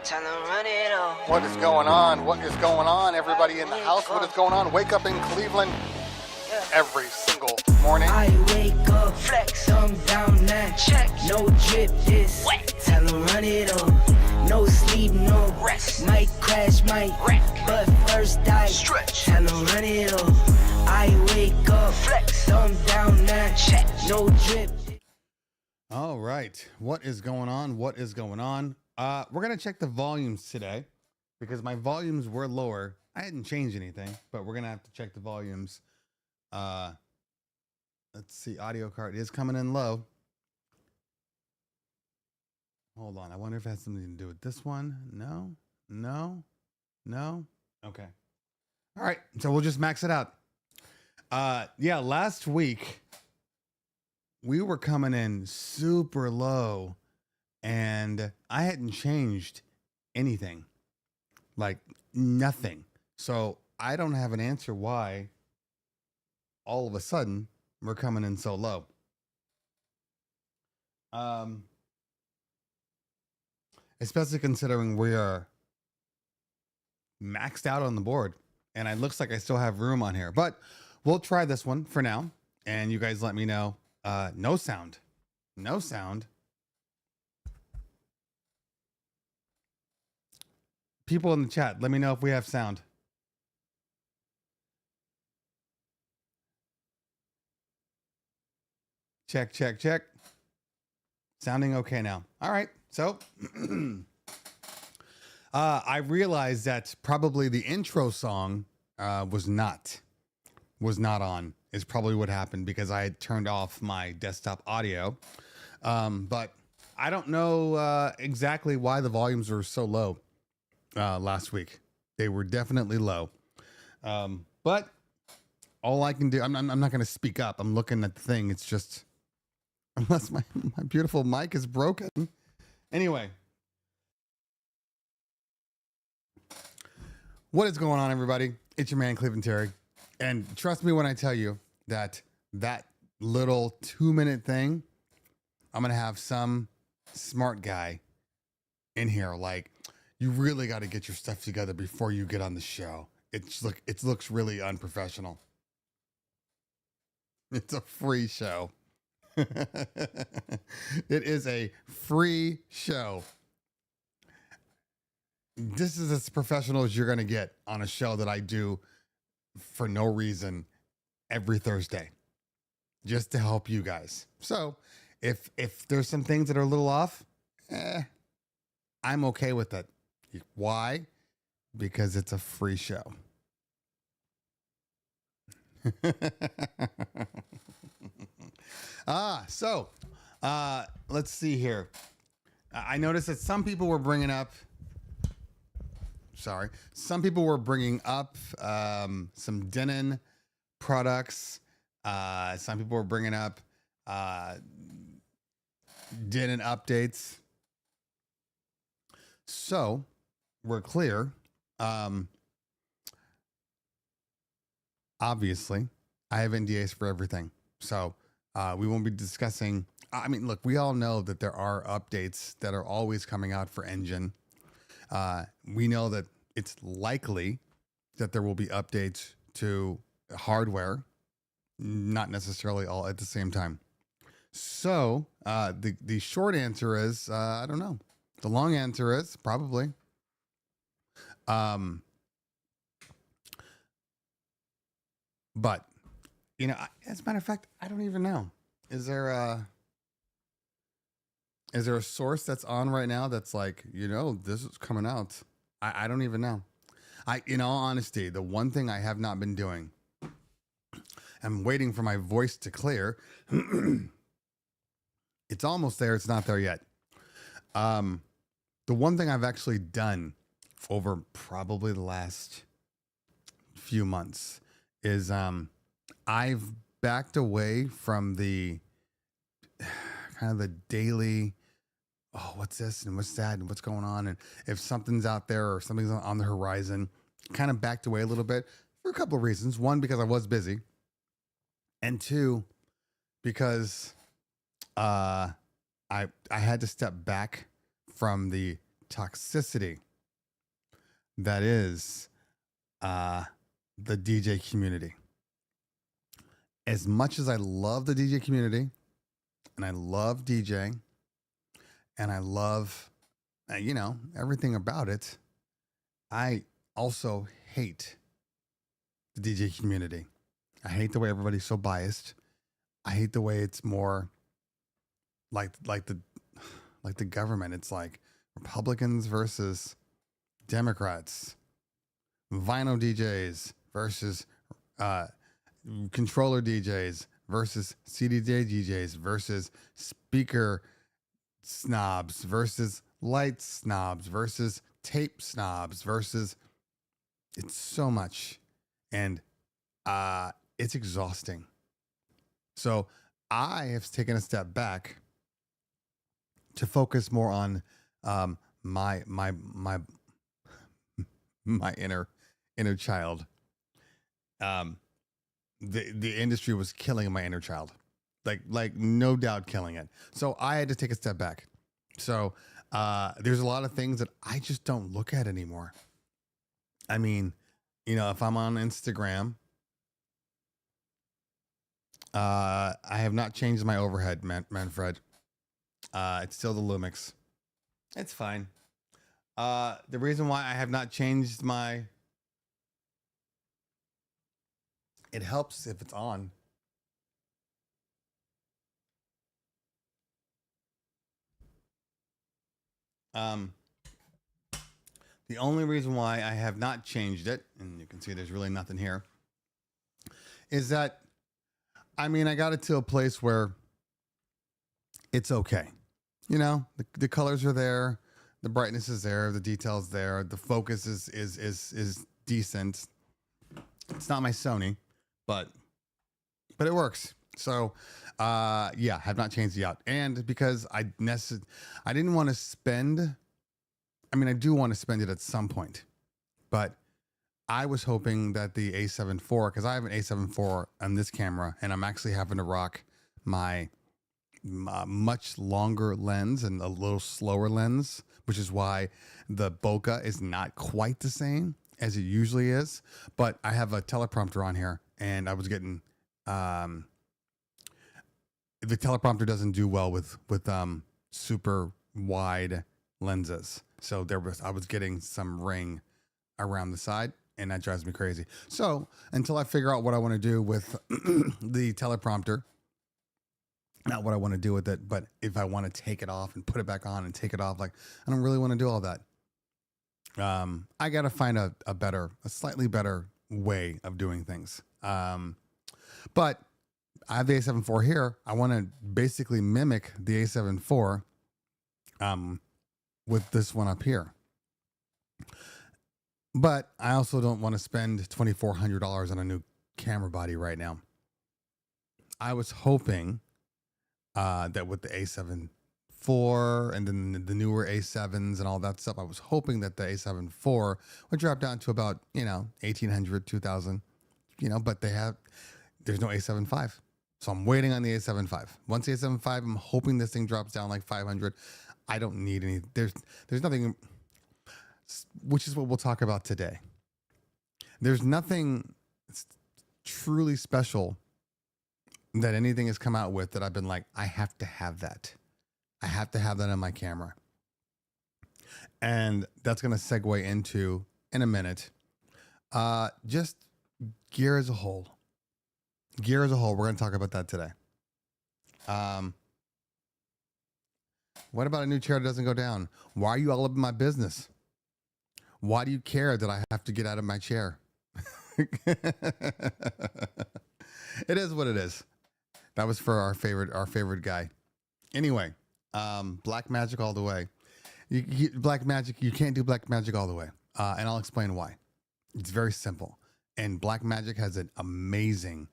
Tell 'em run it off. What is going on? What is going on? Everybody in the house, what is going on? Wake up in Cleveland every single morning. I wake up, flex, thumb down now. Check, no drip, this wet. Tell 'em run it off. No sleep, no rest. Might crash, might wreck, but first I stretch. Tell 'em run it off. I wake up, flex, thumb down now. Check, no drip. All right. What is going on? What is going on? We're going to check the volumes today because my volumes were lower. I hadn't changed anything, but we're going to have to check the volumes. Let's see. Audio card is coming in low. Hold on. I wonder if it has something to do with this one. No. Okay. All right. So we'll just max it out. Yeah, last week we were coming in super low and I hadn't changed anything, like nothing. So I don't have an answer why all of a sudden we're coming in so low. Especially considering we are maxed out on the board and it looks like I still have room on here, but we'll try this one for now. And you guys let me know. No sound. People in the chat, let me know if we have sound. Check. Sounding okay now. All right. So I realized that probably the intro song was not on is probably what happened because I had turned off my desktop audio. But I don't know exactly why the volumes were so low last week. They were definitely low. But all I can do, I'm not going to speak up. I'm looking at the thing. It's just, unless my beautiful mic is broken. Anyway. What is going on, everybody? It's your man, Cleveland Terry. And trust me when I tell you that little 2-minute thing, I'm going to have some smart guy in here. Like, you really got to get your stuff together before you get on the show. It looks really unprofessional. It's a free show. It is a free show. This is as professional as you're going to get on a show that I do for no reason every Thursday, just to help you guys. So if there's some things that are a little off, I'm okay with it. Why? Because it's a free show. Let's see here. I noticed that some people were bringing up some Denon products. Some people were bringing up Denon updates. So we're clear. Obviously, I have NDAs for everything. So we won't be discussing. I mean, look, we all know that there are updates that are always coming out for Engine. We know that it's likely that there will be updates to hardware, not necessarily all at the same time. So the short answer is, I don't know. The long answer is probably. But, as a matter of fact, I don't even know. Is there a source that's on right now that's like, this is coming out? I don't even know. In all honesty, the one thing I have not been doing, I'm waiting for my voice to clear. It's almost there. It's not there yet. The one thing I've actually done over probably the last few months is I've backed away from the kind of the daily, oh, what's this and what's that and what's going on, and if something's out there or something's on the horizon, kind of backed away a little bit for a couple of reasons. One, because I was busy, and two, because I had to step back from the toxicity that is the DJ community. As much as I love the DJ community and I love DJing and I love, everything about it, I also hate the DJ community. I hate the way everybody's so biased. I hate the way it's more like the government. It's like Republicans versus Democrats, vinyl DJs versus controller DJs versus CDJ DJs versus speaker snobs versus light snobs versus tape snobs versus, it's so much. And it's exhausting. So I have taken a step back to focus more on my inner child. The industry was killing my inner child, like no doubt killing it. So I had to take a step back. So there's a lot of things that I just don't look at anymore. I mean, if I'm on Instagram, I have not changed my overhead, Manfred. It's still the Lumix. It's fine. The reason why I have not changed it helps if it's on. The only reason why I have not changed it, and you can see there's really nothing here, is that, I got it to a place where it's okay. The colors are there, the brightness is there, the details there, the focus is decent. It's not my Sony, but it works. So, have not changed it yet. And because I didn't want to spend, I do want to spend it at some point, but I was hoping that the A7 IV, because I have an A7 IV on this camera, and I'm actually having to rock my much longer lens and a little slower lens, which is why the bokeh is not quite the same as it usually is. But I have a teleprompter on here, and I was getting the teleprompter doesn't do well with super wide lenses, so I was getting some ring around the side, and that drives me crazy. So until I figure out what I want to do with the teleprompter, not what I want to do with it, but if I want to take it off and put it back on and take it off, I don't really want to do all that. I got to find a slightly better way of doing things. But I have the A7 IV here. I want to basically mimic the A7 IV with this one up here. But I also don't want to spend $2,400 on a new camera body right now. I was hoping that with the A7 IV and then the newer A7s and all that stuff, I was hoping that the A7 IV would drop down to about, $1,800, $2,000, but there's no A7 V. So I'm waiting on the A7 V. Once the A7 V, I'm hoping this thing drops down like 500. I don't need any, there's nothing, which is what we'll talk about today. There's nothing truly special that anything has come out with that I've been like, I have to have that. I have to have that on my camera. And that's going to segue into, in a minute, just gear as a whole. Gear as a whole. We're going to talk about that today. What about a new chair that doesn't go down? Why are you all up in my business? Why do you care that I have to get out of my chair? It is what it is. That was for our favorite guy. Anyway, black magic all the way. Black magic, you can't do black magic all the way. And I'll explain why. It's very simple. And Black Magic has an amazing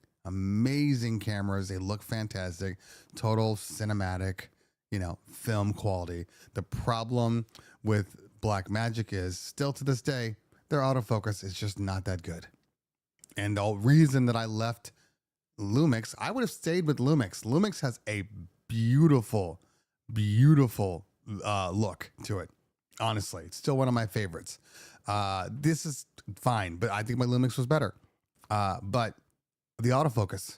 cameras. They look fantastic. Total cinematic, film quality. The problem with Black Magic is still to this day, their autofocus is just not that good. And the reason that I left Lumix, I would have stayed with Lumix. Lumix has a beautiful look to it. Honestly, it's still one of my favorites. This is fine, but I think my Lumix was better. But the autofocus,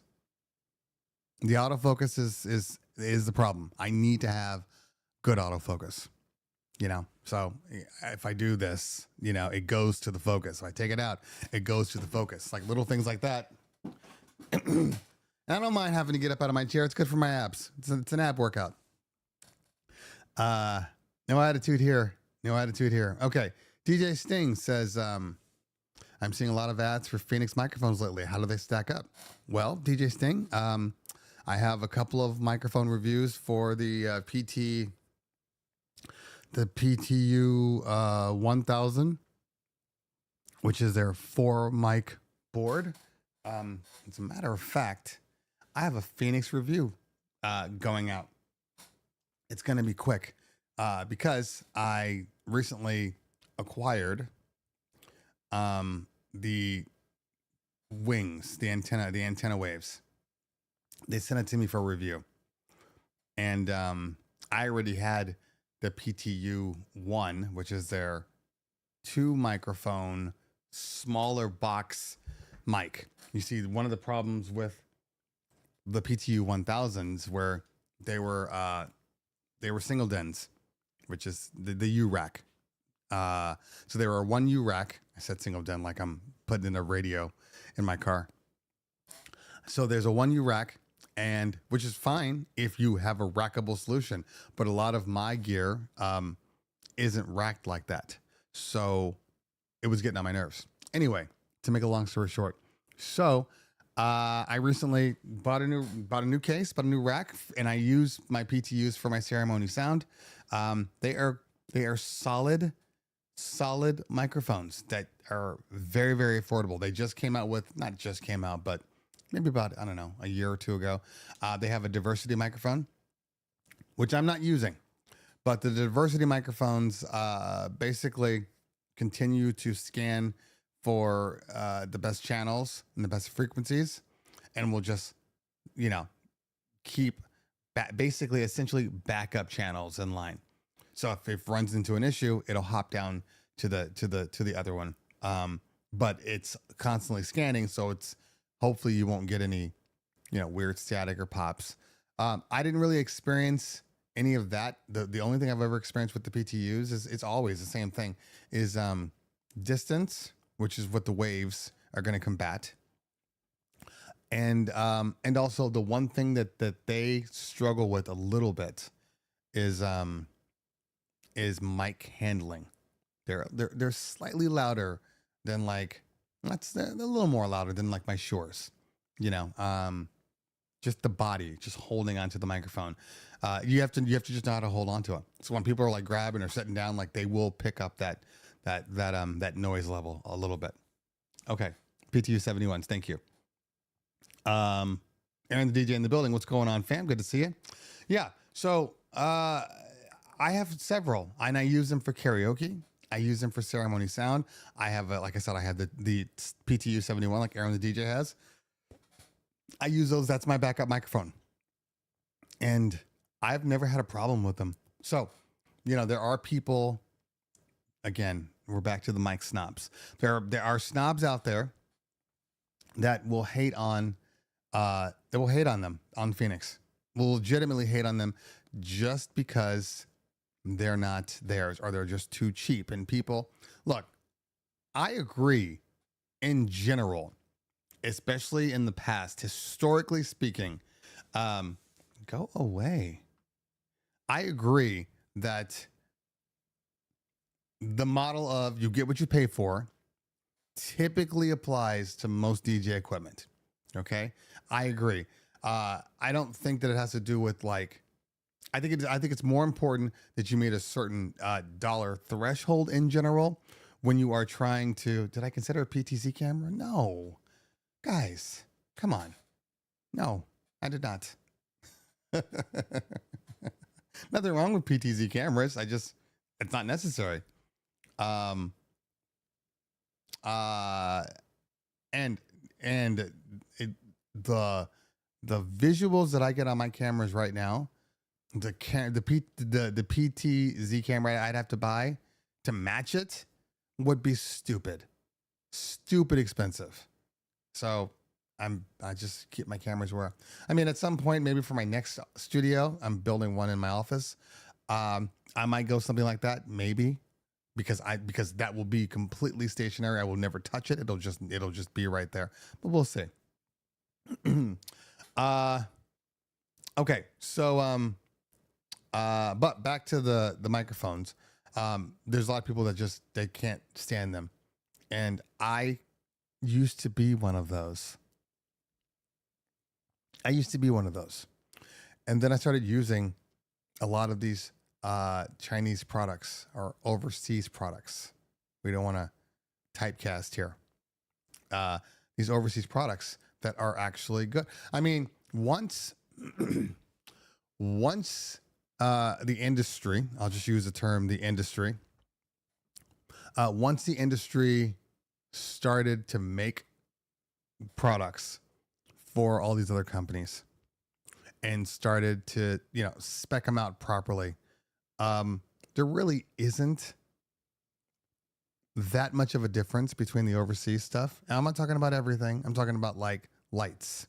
is the problem. I need to have good autofocus. So if I do this, it goes to the focus. If I take it out, it goes to the focus. Like little things like that. I don't mind having to get up out of my chair. It's good for my abs. It's an ab workout. No attitude here. No attitude here. Okay. DJ Sting says, I'm seeing a lot of ads for Phoenix microphones lately. How do they stack up? Well, DJ Sting, I have a couple of microphone reviews for the PTU 1000, which is their 4 mic board. As a matter of fact, I have a Phoenix review going out. It's going to be quick because I recently acquired the wings, the antenna waves. They sent it to me for review, and I already had the PTU 1, which is their 2 microphone smaller box mic. You see, one of the problems with the PTU 1000s where they were single dens, which is the U rack. So they were a 1 U rack. I said single den like I'm putting in a radio in my car. So there's a 1 U rack, and which is fine if you have a rackable solution, but a lot of my gear isn't racked like that. So it was getting on my nerves. Anyway, to make a long story short, so I recently bought a new case, bought a new rack, and I use my PTUs for my ceremony sound. They are solid microphones that are very, very affordable. They just came out with, not just came out, but maybe about, I don't know, a year or two ago. They have a diversity microphone, which I'm not using, but the diversity microphones basically continue to scan for the best channels and the best frequencies, and will just, keep basically essentially backup channels in line. So if it runs into an issue, it'll hop down to the other one. But it's constantly scanning, so it's hopefully you won't get any, weird static or pops. I didn't really experience any of that. The only thing I've ever experienced with the PTUs is it's always the same thing, is distance, which is what the waves are going to combat. And also the one thing that they struggle with a little bit is mic handling. They're slightly louder than like, they're a little more louder than like my Shores, just the body, just holding onto the microphone. You have to just know how to hold onto it. So when people are like grabbing or sitting down, like they will pick up that noise level a little bit. Okay. PTU 71s. Thank you. Aaron, the DJ in the building. What's going on, fam? Good to see you. Yeah. So, I have several, and I use them for karaoke. I use them for ceremony sound. I have, like I said, I have the PTU 71, like Aaron, the DJ has. I use those. That's my backup microphone. And I've never had a problem with them. So, there are people, again, we're back to the mic snobs. There are snobs out there that will hate on them on Phoenix. Will legitimately hate on them just because they're not theirs, or they're just too cheap. And people, look, I agree in general, especially in the past, historically speaking, go away. I agree that the model of you get what you pay for typically applies to most DJ equipment. Okay. I agree. I don't think that it has to do with like, I think it's more important that you meet a certain dollar threshold in general when you are trying to. Did I consider a PTZ camera? No, guys, come on. No, I did not. Nothing wrong with PTZ cameras. it's not necessary. And the visuals that I get on my cameras right now, the PTZ camera I'd have to buy to match it would be stupid expensive. So I just keep my cameras where, I mean, at some point, maybe for my next studio, I'm building one in my office. I might go something like that, maybe, because that will be completely stationary. I will never touch it. It'll just be right there. But we'll see. Okay, so but back to the microphones. There's a lot of people that they can't stand them, and I used to be one of those. And then I started using a lot of these Chinese products or overseas products. We don't want to typecast here. These overseas products that are actually good. I mean, once the industry, I'll just use the term, the industry. Once the industry started to make products for all these other companies and started to, spec them out properly, there really isn't that much of a difference between the overseas stuff. And I'm not talking about everything. I'm talking about like lights.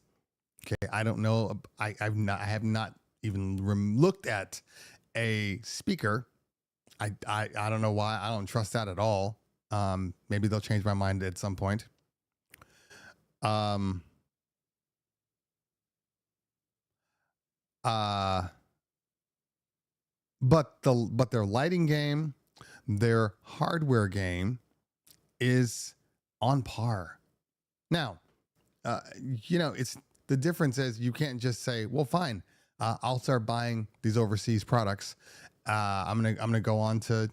Okay. I don't know. I have not even looked at a speaker. I don't know why. I don't trust that at all. Maybe they'll change my mind at some point. But their lighting game, their hardware game is on par. Now, it's the difference is you can't just say, well, fine, I'll start buying these overseas products. I'm gonna go on to,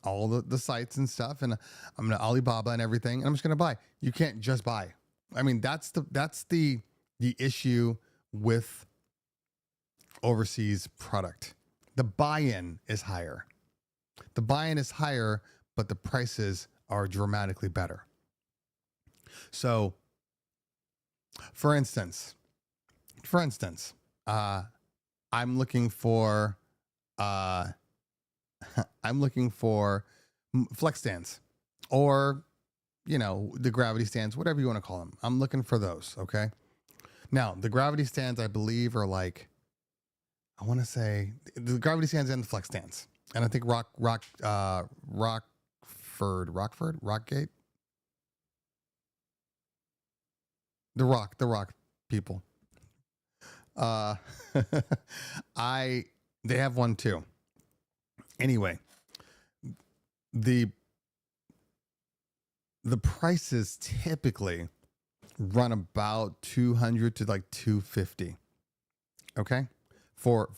all the sites and stuff, and I'm gonna Alibaba and everything, and I'm just gonna buy. You can't just buy. I mean, that's the issue with overseas product. The buy-in is higher. But the prices are dramatically better. So, for instance, I'm looking for flex stands, or the gravity stands, whatever you want to call them. I'm looking for those. Okay. Now the gravity stands, I believe, are like, I want to say the gravity stands and the flex stands, and I think Rockgate, the Rock people. They have one too. Anyway, the prices typically run about 200 to like 250. Okay, for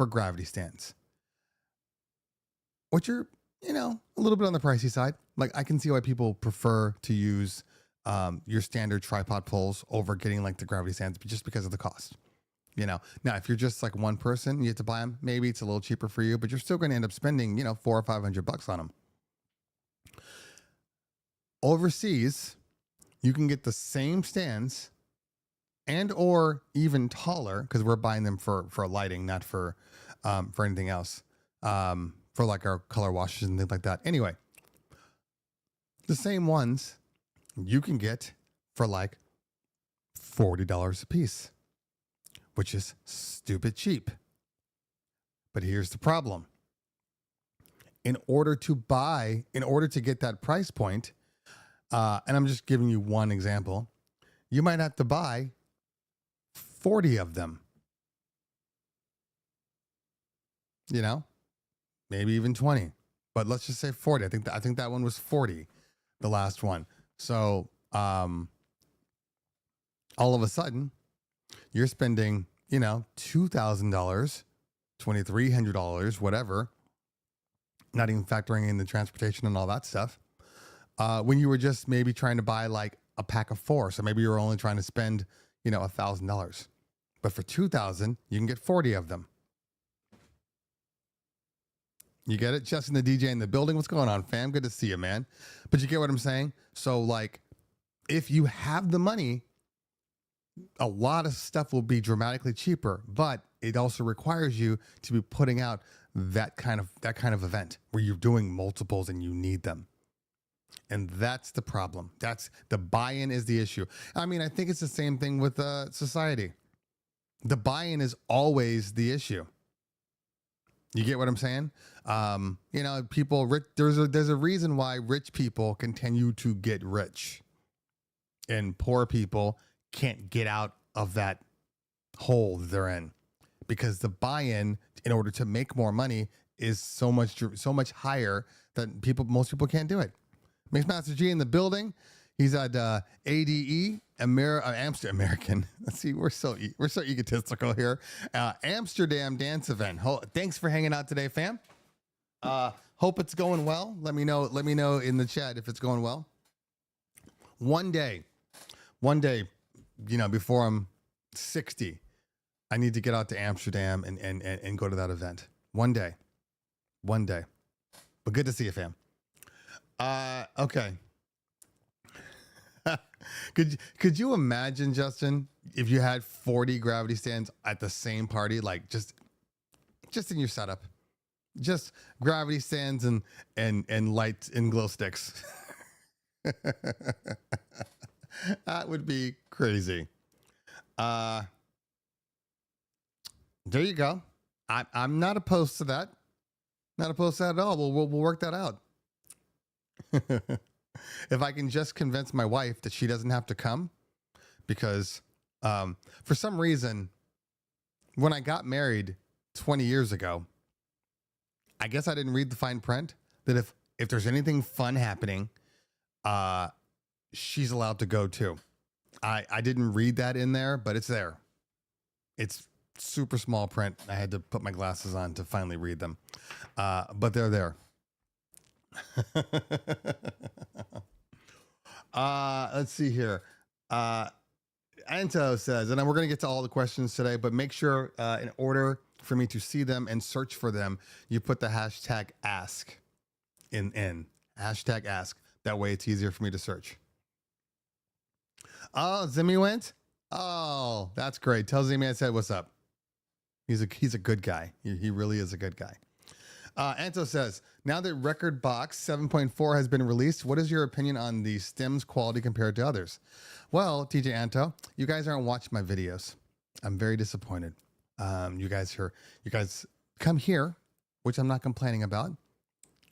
gravity stands, which are a little bit on the pricey side. Like, I can see why people prefer to use your standard tripod poles over getting like the gravity stands, just because of the cost. Now, if you're just like one person, you have to buy them. Maybe it's a little cheaper for you, but you're still going to end up spending, $400 or $500 on them. Overseas, you can get the same stands and or even taller, because we're buying them for lighting, not for anything else. For like our color washes and things like that. Anyway, the same ones you can get for like $40 a piece, which is stupid cheap. But here's the problem. In order to get that price point, and I'm just giving you one example, you might have to buy 40 of them. Maybe even 20, but let's just say 40. I think that one was 40, the last one. So, all of a sudden, you're spending, $2,000, $2,300, whatever, not even factoring in the transportation and all that stuff. When you were just maybe trying to buy like a pack of 4, so maybe you were only trying to spend, $1,000, but for $2,000, you can get 40 of them. You get it? Justin, the DJ in the building. What's going on, fam? Good to see you, man. But you get what I'm saying? So, like, if you have the money, a lot of stuff will be dramatically cheaper, but it also requires you to be putting out that kind of event where you're doing multiples and you need them. And that's the problem. That's the buy-in is the issue. I mean, I think it's the same thing with society. The buy-in is always the issue. You get what I'm saying? You know, people rich, there's a reason why rich people continue to get rich and poor people can't get out of that hole they're in, because the buy-in in order to make more money is so much higher that most people can't do it. Mixmaster G in the building. He's at ADE American. Let's see, we're so egotistical here. Amsterdam dance event. Thanks for hanging out today, fam. Hope it's going well. Let me know in the chat if it's going well. One day, you know, before I'm 60, I need to get out to Amsterdam and go to that event. One day. But good to see you, fam. Okay. Could you imagine, Justin, if you had 40 gravity stands at the same party, like just in your setup, just gravity stands and lights and glow sticks? That would be crazy. There you go. I'm not opposed to that. Not opposed to that at all. We'll work that out. If I can just convince my wife that she doesn't have to come, because for some reason, when I got married 20 years ago, I guess I didn't read the fine print that if there's anything fun happening, she's allowed to go too. I didn't read that in there, but it's there. It's super small print. I had to put my glasses on to finally read them, but they're there. Let's see here. Anto says, and then we're going to get to all the questions today, but make sure in order for me to see them and search for them, you put the hashtag ask in hashtag ask. That way it's easier for me to search. Oh, Zimmy went. Oh, that's great. Tell Zimmy I said what's up. He's a good guy. He really is a good guy. Anto says, now that Record Box 7.4 has been released, what is your opinion on the stems quality compared to others? Well, TJ Anto, you guys aren't watching my videos. I'm very disappointed. You guys come here, which I'm not complaining about.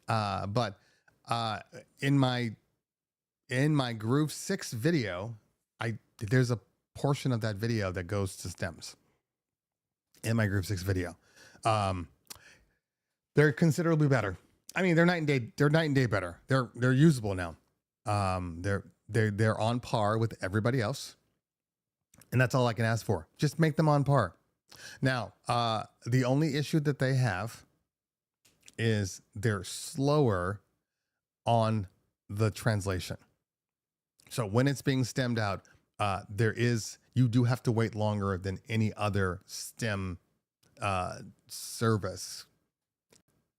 But in my Groove 6 video, there's a portion of that video that goes to stems in my Groove 6 video. They're considerably better. I mean, they're night and day. They're night and day better. They're usable now. They're on par with everybody else, and that's all I can ask for. Just make them on par. Now, the only issue that they have is they're slower on the translation. So when it's being stemmed out, you do have to wait longer than any other stem service.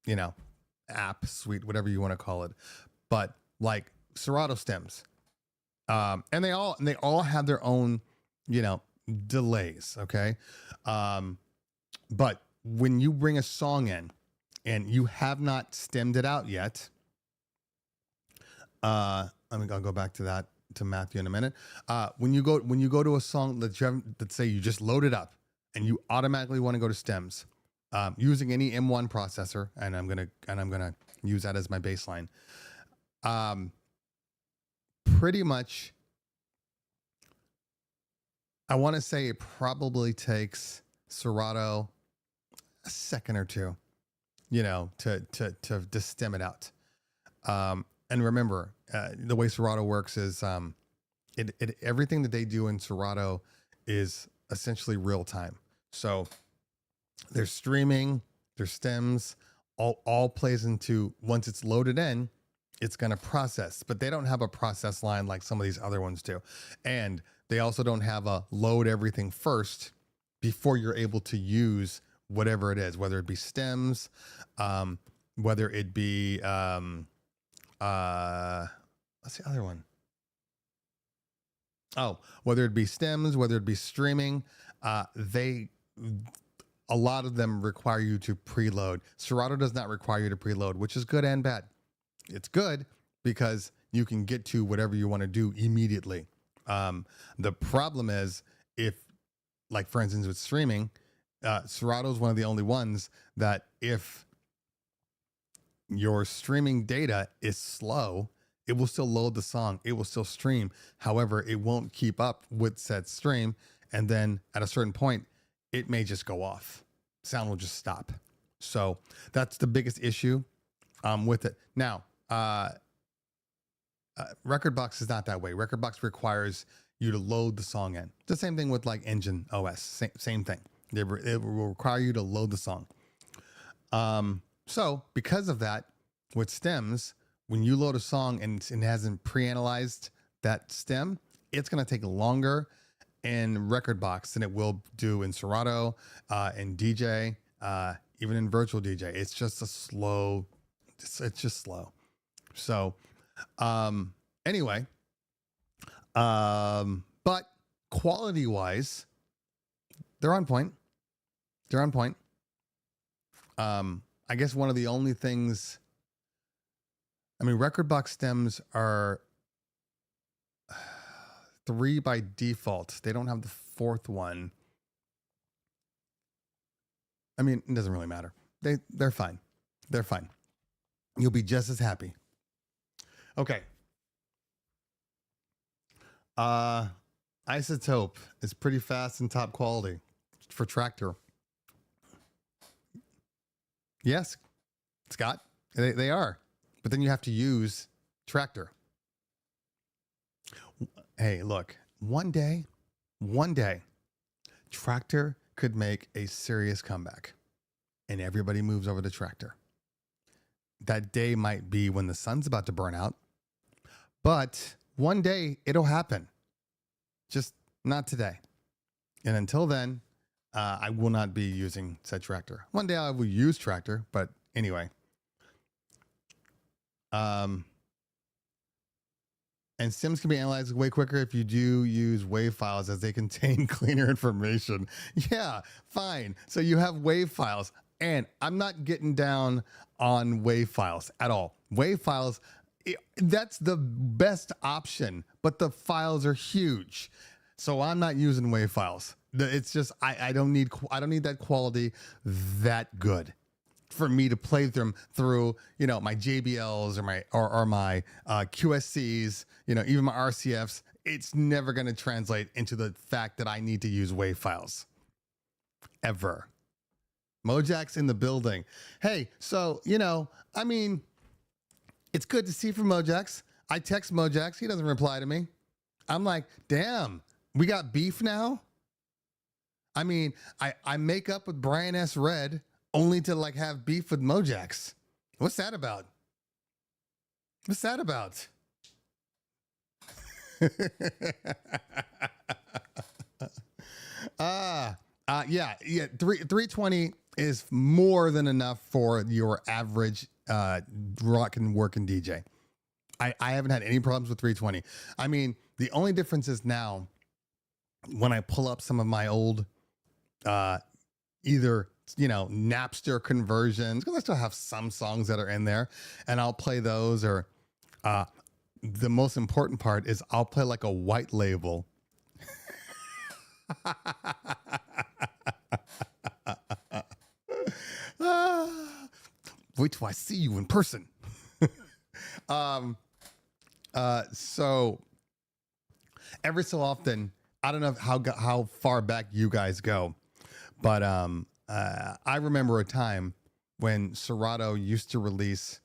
You know, app, suite, whatever you want to call it, but like Serato stems, and they all have their own, you know, delays. Okay, but when you bring a song in and you have not stemmed it out yet, I'll go back to that to Matthew in a minute. When you go to a song that say you just load it up and you automatically want to go to stems. Using any M1 processor, and I'm gonna use that as my baseline. Pretty much, I want to say it probably takes Serato a second or two, you know, to stem it out. And remember, the way Serato works is everything that they do in Serato is essentially real time. So their streaming, their stems, all plays into, once it's loaded in, it's going to process. But they don't have a process line like some of these other ones do. And they also don't have a load everything first before you're able to use whatever it is, whether it be stems, whether it be, what's the other one? Oh, whether it be stems, whether it be streaming, a lot of them require you to preload. Serato does not require you to preload, which is good and bad. It's good because you can get to whatever you want to do immediately. The problem is if, like for instance, with streaming, Serato is one of the only ones that if your streaming data is slow, it will still load the song. It will still stream. However, it won't keep up with said stream. And then at a certain point, it may just go off. Sound will just stop. So that's the biggest issue with it. Now, Rekordbox is not that way. Rekordbox requires you to load the song in. It's the same thing with like Engine OS. Same thing. It will require you to load the song. So because of that, with stems, when you load a song and it hasn't pre-analyzed that stem, it's going to take longer in Rekordbox than it will do in Serato, in DJ, even in Virtual DJ. It's just a slow, it's just slow. So, anyway, but quality wise, they're on point. They're on point. I guess one of the only things, I mean, Rekordbox stems are 3 by default. They don't have the 4th one. I mean, it doesn't really matter. They're fine. They're fine. You'll be just as happy. Okay. Isotope is pretty fast and top quality for Tractor. Yes, Scott, they are. But then you have to use Tractor. Hey, look, one day, Tractor could make a serious comeback and everybody moves over to Tractor. That day might be when the sun's about to burn out, but one day it'll happen. Just not today. And until then, I will not be using said Tractor. One day I will use Tractor, but anyway. And stems can be analyzed way quicker if you do use WAV files as they contain cleaner information. Yeah, fine. So you have WAV files, and I'm not getting down on WAV files at all. WAV files, that's the best option, but the files are huge. So I'm not using WAV files. It's just I don't need that quality that good for me to play them through, you know, my JBLs or my QSCs, you know, even my RCFs. It's never going to translate into the fact that I need to use WAV files ever. Mojack's in the building. Hey, so, you know, I mean, it's good to see from Mojax. I text Mojax. He doesn't reply to me. I'm like, damn, we got beef now? I mean, I make up with Brian S. Red only to like have beef with Mojax. What's that about? What's that about? Yeah. 320 is more than enough for your average rock and working DJ. I haven't had any problems with 320. I mean, the only difference is now when I pull up some of my old either, you know, Napster conversions, because I still have some songs that are in there, and I'll play those, or the most important part is I'll play like a white label. Wait till I see you in person. So every so often, I don't know how far back you guys go, but I remember a time when Serato used to release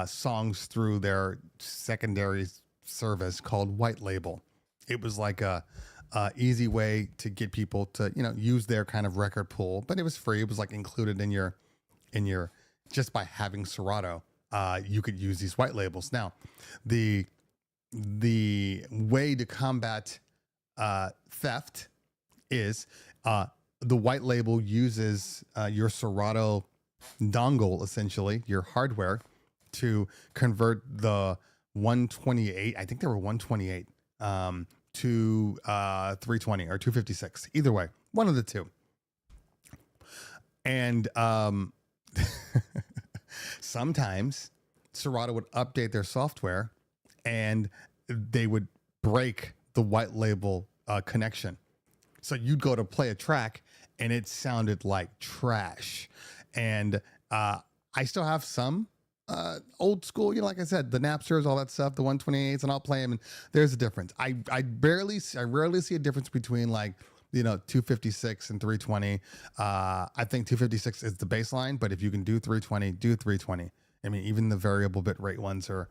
songs through their secondary service called White Label. It was like a easy way to get people to, you know, use their kind of record pool, but it was free. It was like included in your just by having Serato, you could use these white labels. Now, the way to combat theft is the white label uses your Serato dongle, essentially your hardware, to convert the 128. I think they were 128 to 320 or 256. Either way, one of the two. And sometimes Serato would update their software and they would break the white label connection. So you'd go to play a track and it sounded like trash. And I still have some old school, like I said, the Napsters, all that stuff, the 128s, and I'll play them. And there's a difference. I rarely see a difference between 256 and 320. I think 256 is the baseline, but if you can do 320, do 320. I mean, even the variable bit rate ones are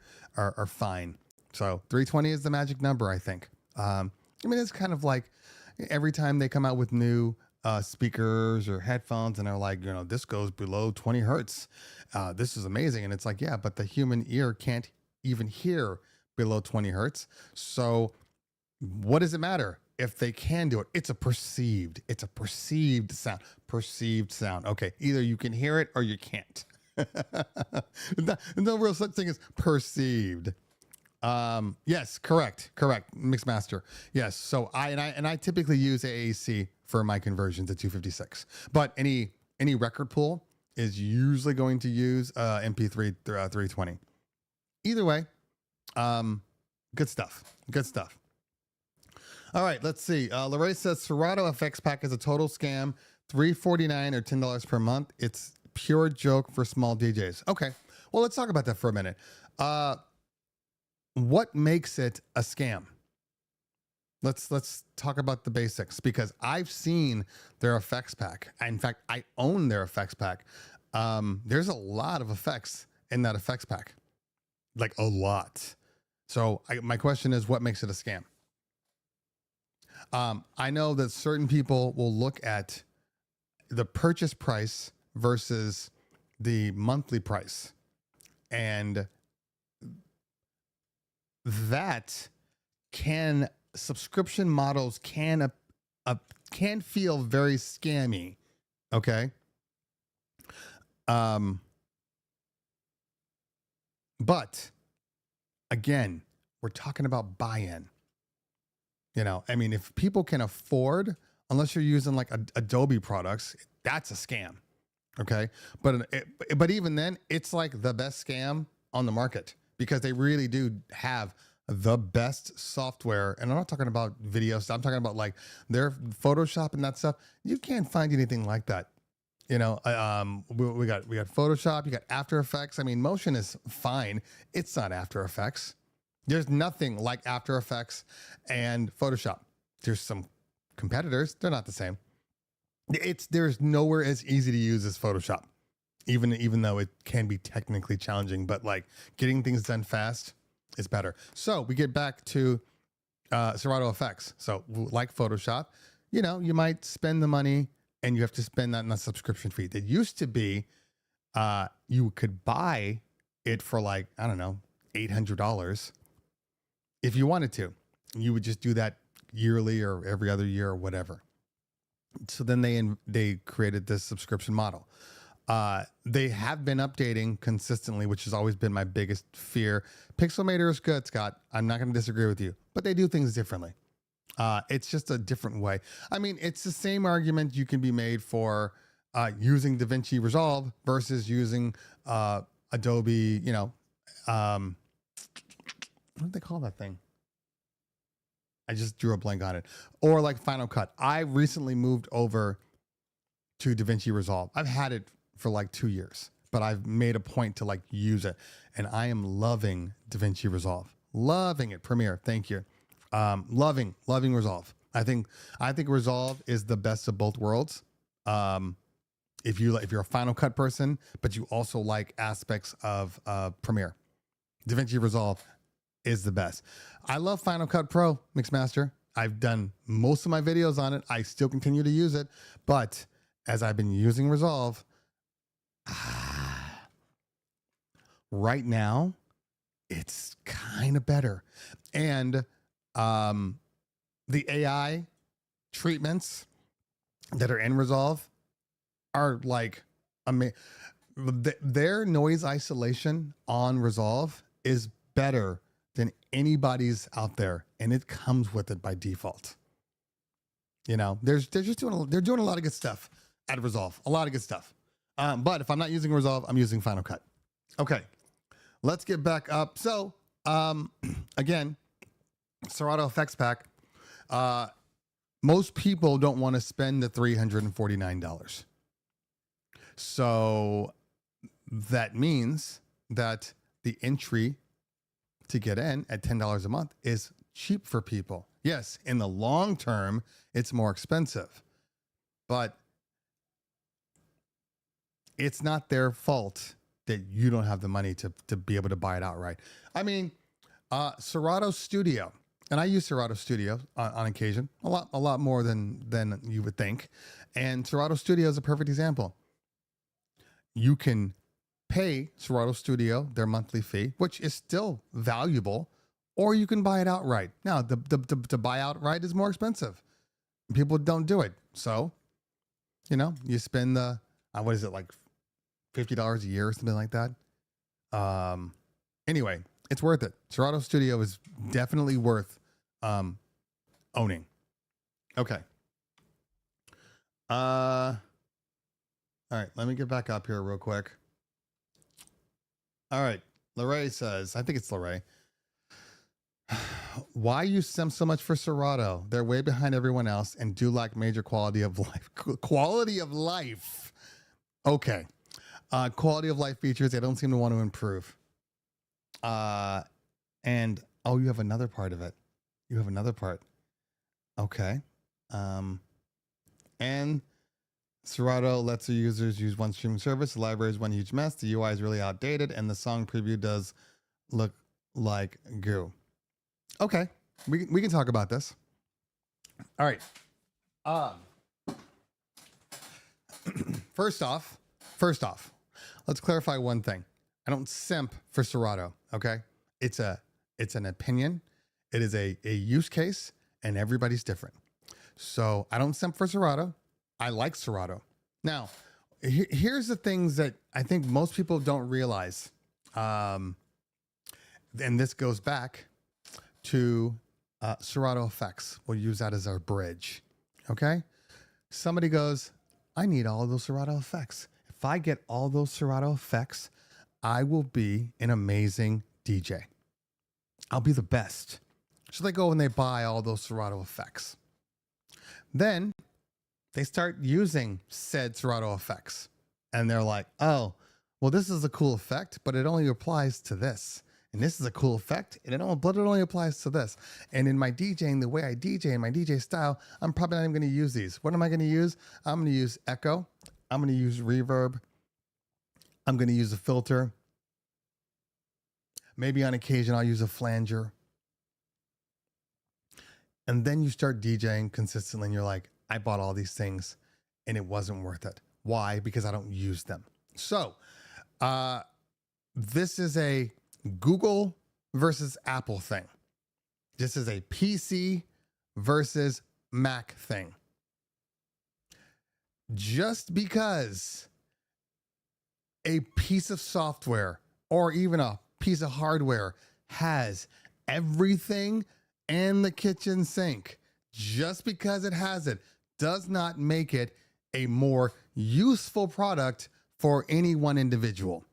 fine. So 320 is the magic number, I think. It's kind of like every time they come out with new speakers or headphones and they're like, this goes below 20 hertz. This is amazing. And it's like, yeah, but the human ear can't even hear below 20 hertz. So what does it matter if they can do it? It's a perceived sound. Okay. Either you can hear it or you can't. No real such thing as perceived. Yes, correct. Mixmaster. Yes. So I typically use AAC for my conversion to 256, but any record pool is usually going to use MP3 320. Either way, good stuff. All right, let's see. Lorraine says Serato FX pack is a total scam, $349 or $10 per month. It's pure joke for small DJs. Okay, well, let's talk about that for a minute. What makes it a scam? Let's talk about the basics, because I've seen their effects pack. In fact, I own their effects pack. There's a lot of effects in that effects pack, like a lot. So my question is, what makes it a scam? I know that certain people will look at the purchase price versus the monthly price, and that subscription models can feel very scammy. Okay. But again, we're talking about buy-in. If people can afford, unless you're using like Adobe products, that's a scam. Okay. But even then, it's like the best scam on the market, because they really do have the best software. And I'm not talking about video stuff. I'm talking about like their Photoshop and that stuff. You can't find anything like that. We got Photoshop, you got After Effects. Motion is fine. It's not After Effects. There's nothing like After Effects and Photoshop. There's some competitors. They're not the same. There's nowhere as easy to use as Photoshop, even though it can be technically challenging, but like getting things done fast is better. So we get back to Serato effects. So like Photoshop, you might spend the money and you have to spend that on a subscription fee. That used to be you could buy it for like, I don't know, $800 if you wanted to. You would just do that yearly or every other year or whatever. So then they created this subscription model. They have been updating consistently, which has always been my biggest fear. Pixelmator is good, Scott. I'm not going to disagree with you, but they do things differently. It's just a different way. It's the same argument you can be made for using DaVinci Resolve versus using Adobe, what do they call that thing? I just drew a blank on it. Or like Final Cut. I recently moved over to DaVinci Resolve. I've had it for like 2 years, but I've made a point to like use it. And I am loving DaVinci Resolve. Loving it. Premiere. Thank you. Loving Resolve. I think Resolve is the best of both worlds. If you're a Final Cut person, but you also like aspects of Premiere, DaVinci Resolve is the best. I love Final Cut Pro, Mixmaster. I've done most of my videos on it. I still continue to use it, but as I've been using Resolve, right now, it's kind of better. And the AI treatments that are in Resolve are like, their noise isolation on Resolve is better than anybody's out there, and it comes with it by default. They're doing a lot of good stuff. add Resolve. A lot of good stuff. But if I'm not using Resolve, I'm using Final Cut. Okay, let's get back up. So again, Serato Effects Pack. Most people don't want to spend the $349. So that means that the entry to get in at $10 a month is cheap for people. Yes, in the long term, it's more expensive, but it's not their fault that you don't have the money to be able to buy it outright. I mean, Serato Studio, and I use Serato Studio on occasion, a lot more than you would think. And Serato Studio is a perfect example. You can pay Serato Studio their monthly fee, which is still valuable, or you can buy it outright. Now, to buy outright is more expensive. People don't do it. So, you spend the, what is it, like $50 a year or something like that? Anyway, it's worth it. Serato Studio is definitely worth owning. Okay. All right, let me get back up here real quick. All right, Lorray says, I think it's Lorray. Why you simp so much for Serato? They're way behind everyone else and do lack major quality of life. Quality of life. Okay. Quality of life features they don't seem to want to improve. And you have another part of it. You have another part. Okay. And Serato lets the users use one streaming service. The library is one huge mess. The UI is really outdated, and the song preview does look like goo. Okay, we can talk about this. All right. First off, let's clarify one thing. I don't simp for Serato. Okay, it's an opinion. It is a use case, and everybody's different. So I don't simp for Serato. I like Serato. Now, here's the things that I think most people don't realize. And this goes back to Serato effects. We'll use that as our bridge. Okay? Somebody goes, I need all those Serato effects. If I get all those Serato effects, I will be an amazing DJ. I'll be the best. So they go and they buy all those Serato effects. Then they start using said Serato effects. And they're like, oh, well, this is a cool effect, but it only applies to this. And this is a cool effect, and it only applies to this. And in my DJing, the way I DJ, in my DJ style, I'm probably not even going to use these. What am I going to use? I'm going to use echo. I'm going to use reverb. I'm going to use a filter. Maybe on occasion, I'll use a flanger. And then you start DJing consistently, and you're like, I bought all these things, and it wasn't worth it. Why? Because I don't use them. So this is a Google versus Apple thing. This is a PC versus Mac thing. Just because a piece of software or even a piece of hardware has everything and the kitchen sink, just because it has it, does not make it a more useful product for any one individual.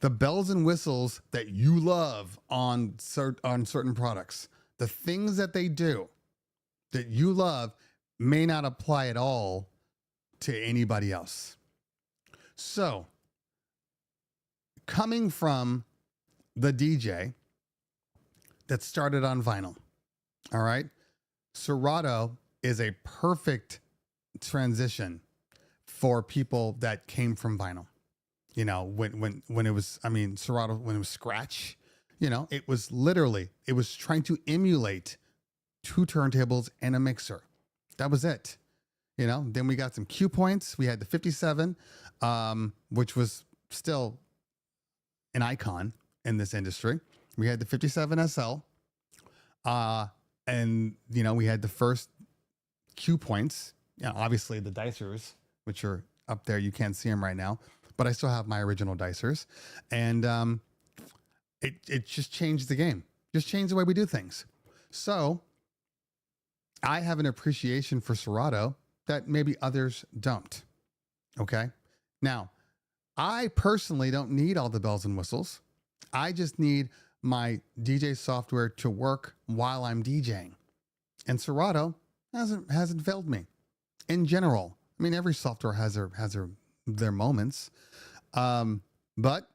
The bells and whistles that you love on certain products, the things that they do that you love may not apply at all to anybody else. So, coming from the DJ that started on vinyl, all right, Serato is a perfect transition for people that came from vinyl. You know, when it was, Serato, when it was scratch, it was trying to emulate two turntables and a mixer. That was it. Then we got some cue points. We had the 57, which was still an icon in this industry. We had the 57 SL. And, we had the first cue points. Obviously the dicers, which are up there. You can't see them right now. But I still have my original dicers, and it just changed the game. Just changed the way we do things. So I have an appreciation for Serato that maybe others don't. Okay. Now, I personally don't need all the bells and whistles. I just need my DJ software to work while I'm DJing. And Serato hasn't failed me in general. I mean, every software has their moments. But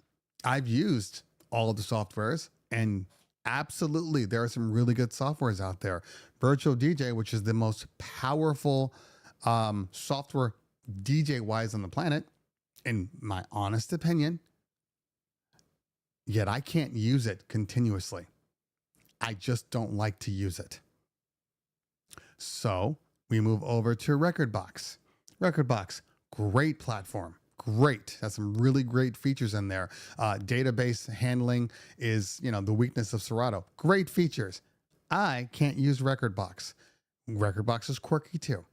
I've used all of the softwares, and absolutely there are some really good softwares out there. Virtual DJ, which is the most powerful software DJ wise on the planet, in my honest opinion, yet I can't use it continuously. I just don't like to use it. So we move over to Rekordbox. Rekordbox, great platform. Great. Has some really great features in there. Database handling is, the weakness of Serato. Great features. I can't use Rekordbox. Rekordbox is quirky too.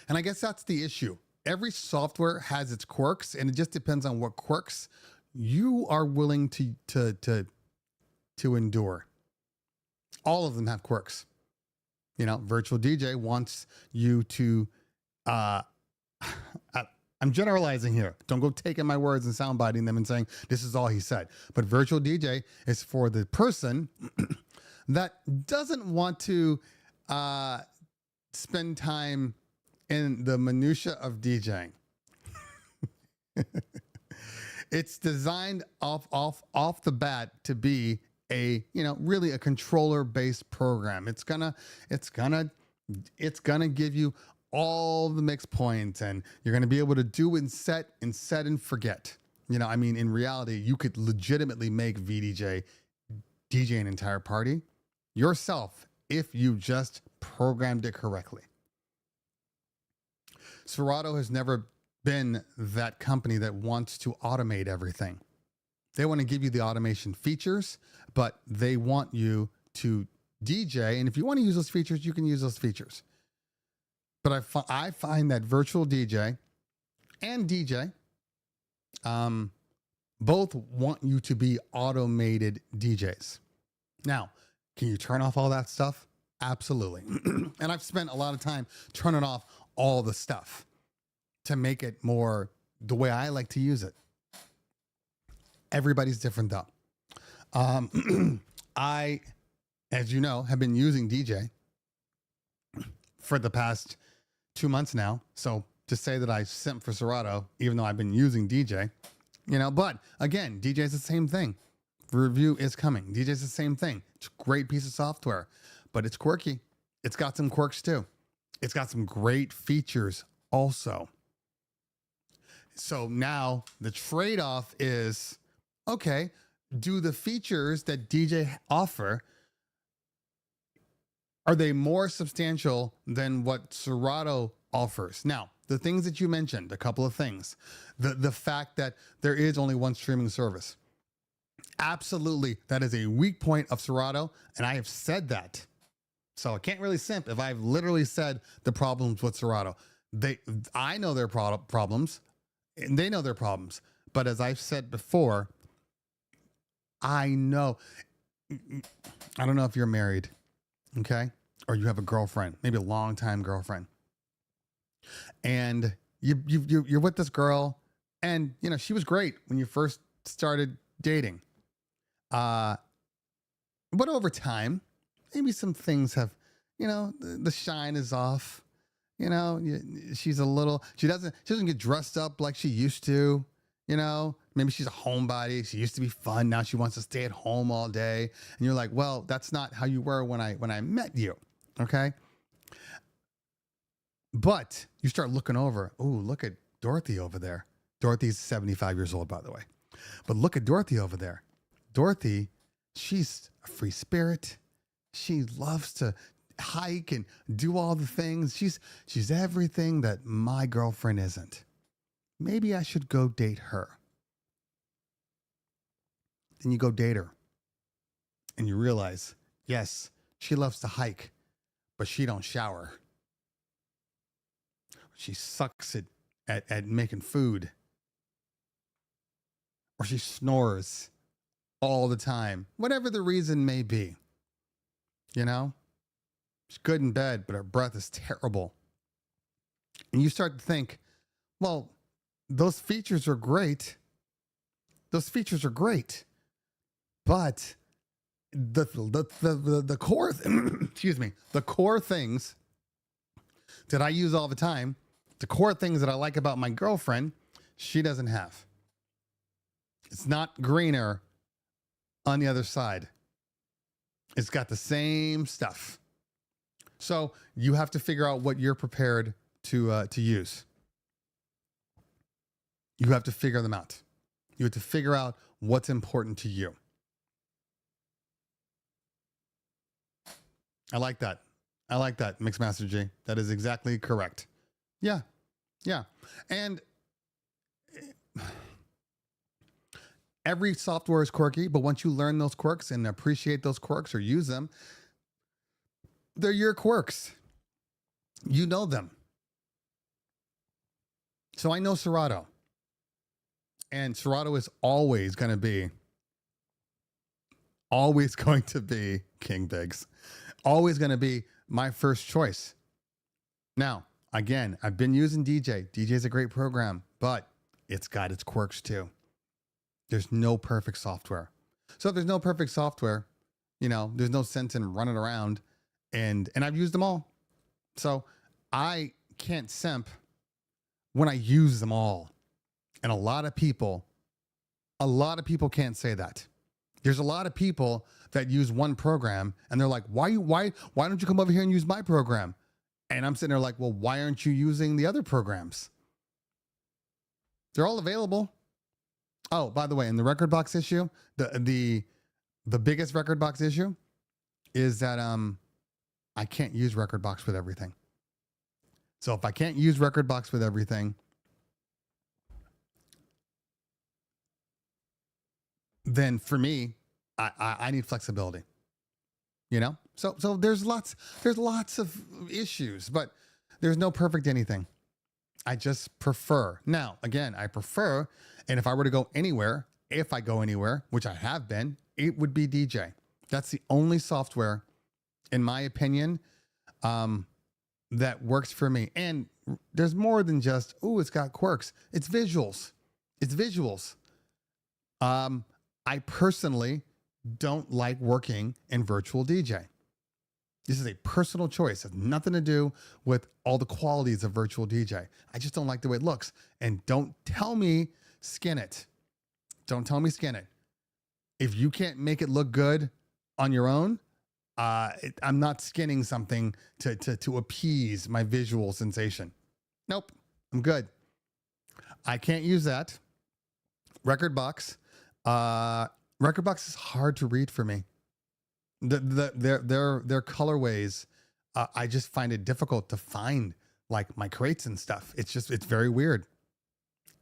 And I guess that's the issue. Every software has its quirks, and it just depends on what quirks you are willing to endure. All of them have quirks. Virtual DJ wants you to I'm generalizing here. Don't go taking my words and soundbiting them and saying this is all he said. But virtual DJ is for the person that doesn't want to spend time in the minutia of DJing. It's designed off the bat to be really a controller based program. It's gonna give you all the mix points, and you're going to be able to do and set and forget. In reality, you could legitimately make VDJ DJ an entire party yourself if you just programmed it correctly. Serato has never been that company that wants to automate everything. They want to give you the automation features, but they want you to DJ. And if you want to use those features, you can use those features. But I find that virtual DJ and DJ both want you to be automated DJs. Now, can you turn off all that stuff? Absolutely. And I've spent a lot of time turning off all the stuff to make it more the way I like to use it. Everybody's different though. I, as you know, have been using DJ for the past 2 months now. So to say that I simp for Serato, even though I've been using DJ, but again, DJ is the same thing. Review is coming. DJ is the same thing. It's a great piece of software, but it's quirky. It's got some quirks too. It's got some great features also. So now the trade-off is, okay, do the features that DJ offer, are they more substantial than what Serato offers? Now, the things that you mentioned, a couple of things. The fact that there is only one streaming service. Absolutely, that is a weak point of Serato, and I have said that. So I can't really simp if I've literally said the problems with Serato. I know their problems, and they know their problems. But as I've said before, I know. I don't know if you're married, okay? Or you have a girlfriend, maybe a longtime girlfriend. And you're with this girl, and she was great when you first started dating. But over time, maybe some things have, the shine is off. She doesn't get dressed up like she used to. Maybe she's a homebody. She used to be fun. Now she wants to stay at home all day. And you're like, well, that's not how you were when I met you. Okay. But you start looking over. Oh, look at Dorothy over there. Dorothy's 75 years old, by the way. But look at Dorothy over there. Dorothy, she's a free spirit. She loves to hike and do all the things. She's everything that my girlfriend isn't. Maybe I should go date her. Then you go date her. And you realize, yes, she loves to hike, but she don't shower. She sucks at making food. Or she snores all the time. Whatever the reason may be. She's good in bed, but her breath is terrible. And you start to think, well, those features are great. Those features are great. But the core, excuse me, the core things that I use all the time, the core things that I like about my girlfriend, she doesn't have. It's not greener on the other side. It's got the same stuff. So you have to figure out what you're prepared to use. You have to figure them out. You have to figure out what's important to you. I like that. I like that, Mixmaster G. That is exactly correct. Yeah. Yeah. And every software is quirky, but once you learn those quirks and appreciate those quirks or use them, they're your quirks. You know them. So I know Serato. And Serato is always going to be King Biggs. Always going to be my first choice. Now, again, I've been using DJ. DJ is a great program, but it's got its quirks too. There's no perfect software. So if there's no perfect software, there's no sense in running around and I've used them all. So I can't simp when I use them all. And a lot of people can't say that. There's a lot of people that use one program and they're like, why don't you come over here and use my program? And I'm sitting there like, well, why aren't you using the other programs? They're all available. Oh, by the way, in the record box issue, the biggest record box issue is that I can't use record box with everything. So if I can't use record box with everything, then for me, I need flexibility. So there's lots of issues, but there's no perfect anything. I just prefer. Now, again, I prefer, and if I were to go anywhere, if I go anywhere, which I have been, it would be DJ. That's the only software, in my opinion, that works for me. And there's more than just, it's got quirks. It's visuals. I personally don't like working in virtual DJ. This is a personal choice. It has nothing to do with all the qualities of virtual DJ. I just don't like the way it looks. And don't tell me skin it. Don't tell me skin it. If you can't make it look good on your own, I'm not skinning something to appease my visual sensation. Nope, I'm good. I can't use that. Record box is hard to read for me. Their colorways, I just find it difficult to find, like my crates and stuff. It's very weird.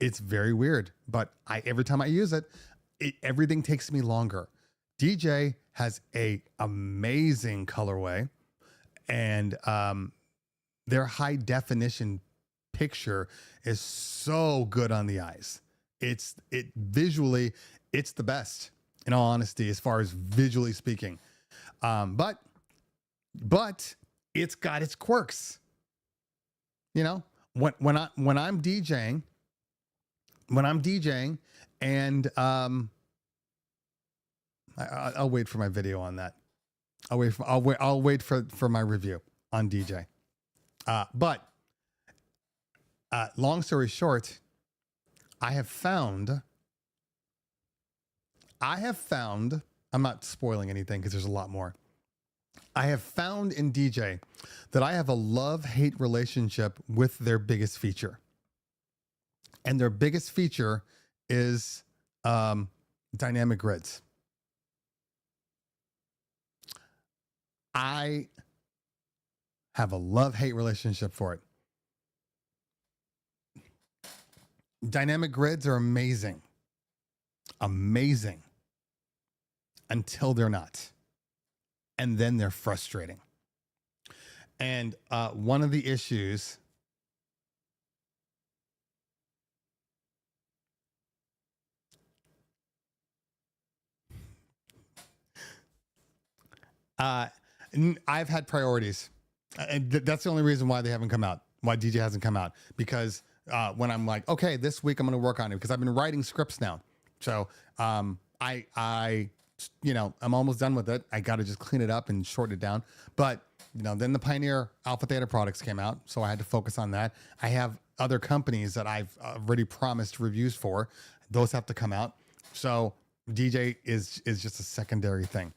It's very weird. But every time I use it, everything takes me longer. DJ has a amazing colorway, and their high definition picture is so good on the eyes. Visually, it's the best, in all honesty, as far as visually speaking. But it's got its quirks. When I'm DJing, and I'll wait for my video on that. I'll wait for my review on DJ. But long story short, I have found, I'm not spoiling anything because there's a lot more. I have found in DJ that I have a love-hate relationship with their biggest feature. And their biggest feature is dynamic grids. I have a love-hate relationship for it. Dynamic grids are amazing. Amazing. Until they're not. And then they're frustrating. And one of the issues I've had priorities. And that's the only reason why they haven't come out. Why DJ hasn't come out, because when I'm like, okay, this week I'm going to work on it, because I've been writing scripts now. So I I'm almost done with it. I got to just clean it up and shorten it down. But then the Pioneer Alpha Theta products came out, so I had to focus on that. I have other companies that I've already promised reviews for; those have to come out. So DJ is just a secondary thing,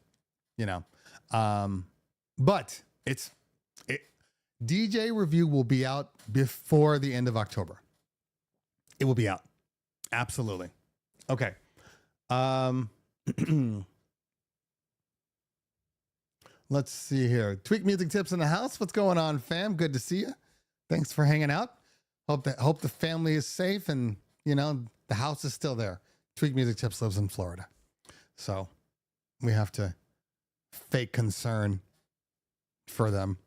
But DJ review will be out before the end of October. It will be out. Absolutely. Okay. Let's see here. Tweak Music Tips in the house. What's going on, fam? Good to see you. Thanks for hanging out. Hope the family is safe and, the house is still there. Tweak Music Tips lives in Florida. So we have to fake concern for them.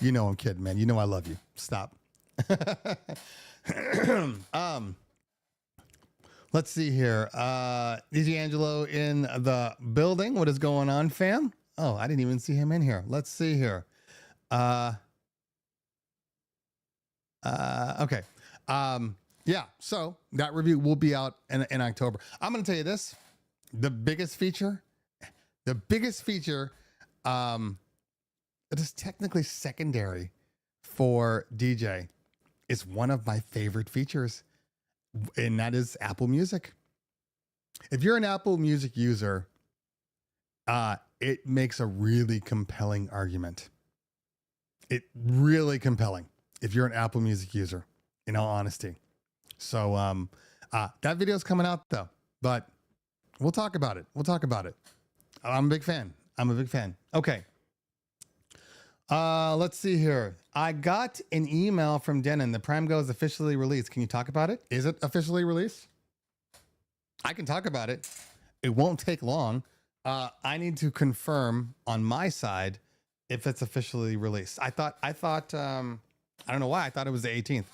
I'm kidding, man. I love you. Stop. Let's see here. DJ Angelo in the building. What is going on, fam? Oh, I didn't even see him in here. Let's see here. Okay. Yeah, so that review will be out in October. I'm going to tell you this. The biggest feature, it is technically secondary for DJ. It's one of my favorite features, and that is Apple Music. If you're an Apple Music user, it makes a really compelling argument. Really compelling if you're an Apple Music user, in all honesty. So that video is coming out though, but we'll talk about it. I'm a big fan. Okay. Let's see here. I got an email from Denon. The Prime Go is officially released. Can you talk about it? Is it officially released? I can talk about it. It won't take long. I need to confirm on my side if it's officially released. I thought, I don't know why. I thought it was the 18th.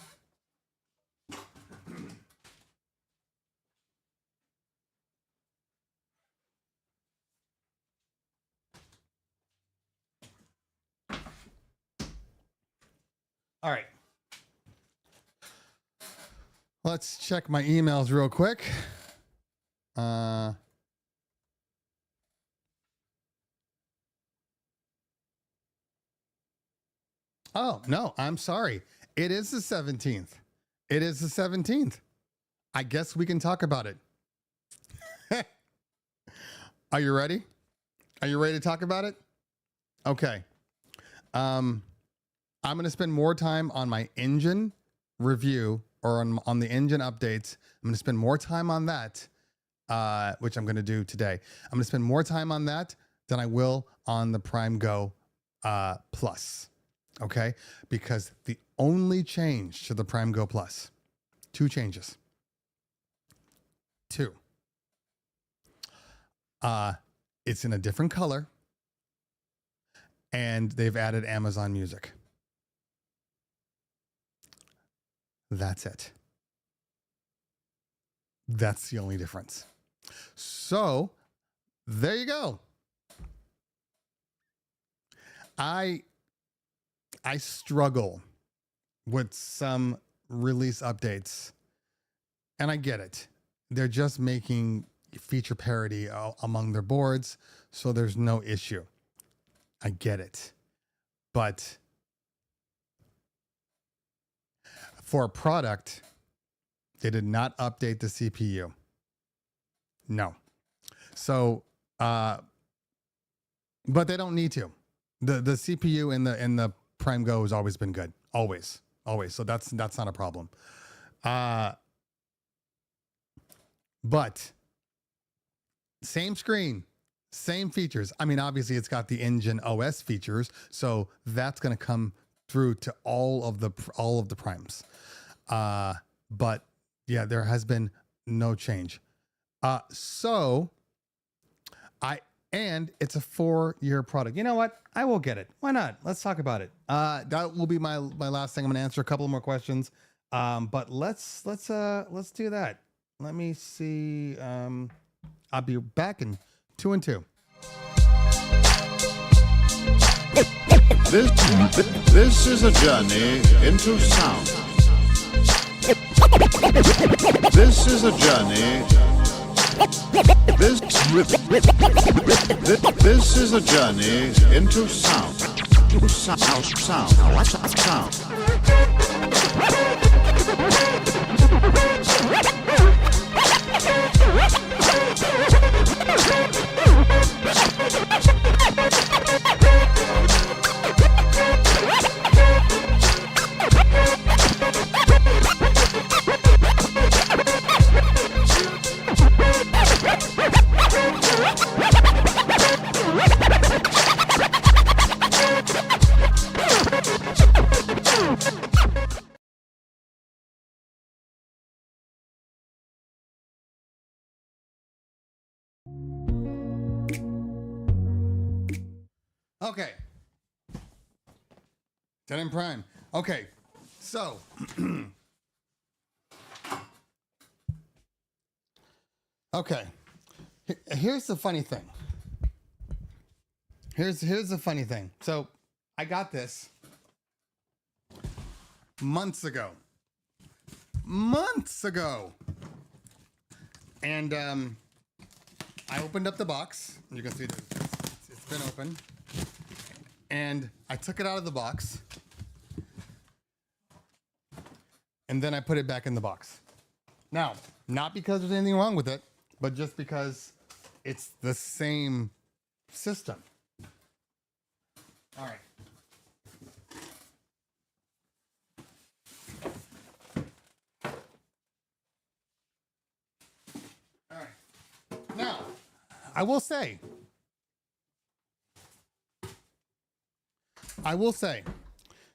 All right. Let's check my emails real quick. Oh, no, I'm sorry. It is the 17th. I guess we can talk about it. Are you ready? Are you ready to talk about it? Okay. I'm going to spend more time on my engine review or on the engine updates. I'm going to spend more time on that, which I'm going to do today. I'm going to spend more time on that than I will on the Prime Go Plus. Okay? Because the only change to the Prime Go Plus, 2 changes. 2. It's in a different color, and they've added Amazon Music. That's it. That's the only difference. So there you go. I struggle with some release updates, and I get it. They're just making feature parity among their boards, so there's no issue. I get it. But for a product, they did not update the CPU. No. So, but they don't need to. The CPU in the Prime Go has always been good. Always. So that's not a problem. But same screen, same features. I mean, obviously it's got the Engine OS features, so that's going to come through to all of the primes. But yeah, there has been no change. And it's a 4-year product. You know what? I will get it. Why not? Let's talk about it. That will be my last thing. I'm going to answer a couple more questions. But let's do that. Let me see. I'll be back in 2 and 2. This is a journey into sound. This is a journey. This is a journey into sound. Sound. Okay. Denon Prime. Okay. So, okay. Here's the funny thing. Here's the funny thing. So, I got this months ago. And I opened up the box. You can see that it's been open. And I took it out of the box. And then I put it back in the box. Now, not because there's anything wrong with it, but just because it's the same system. All right. All right. Now, I will say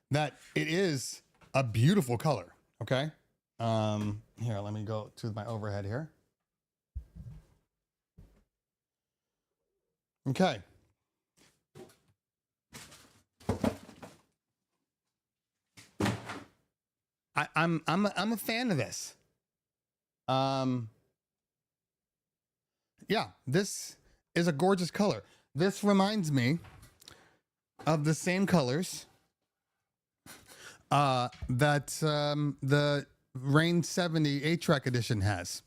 that it is a beautiful color. Okay. Here, let me go to my overhead here. Okay. I'm a fan of this. Yeah, this is a gorgeous color. This reminds me of the same colors that the Rain 70 8-track edition has.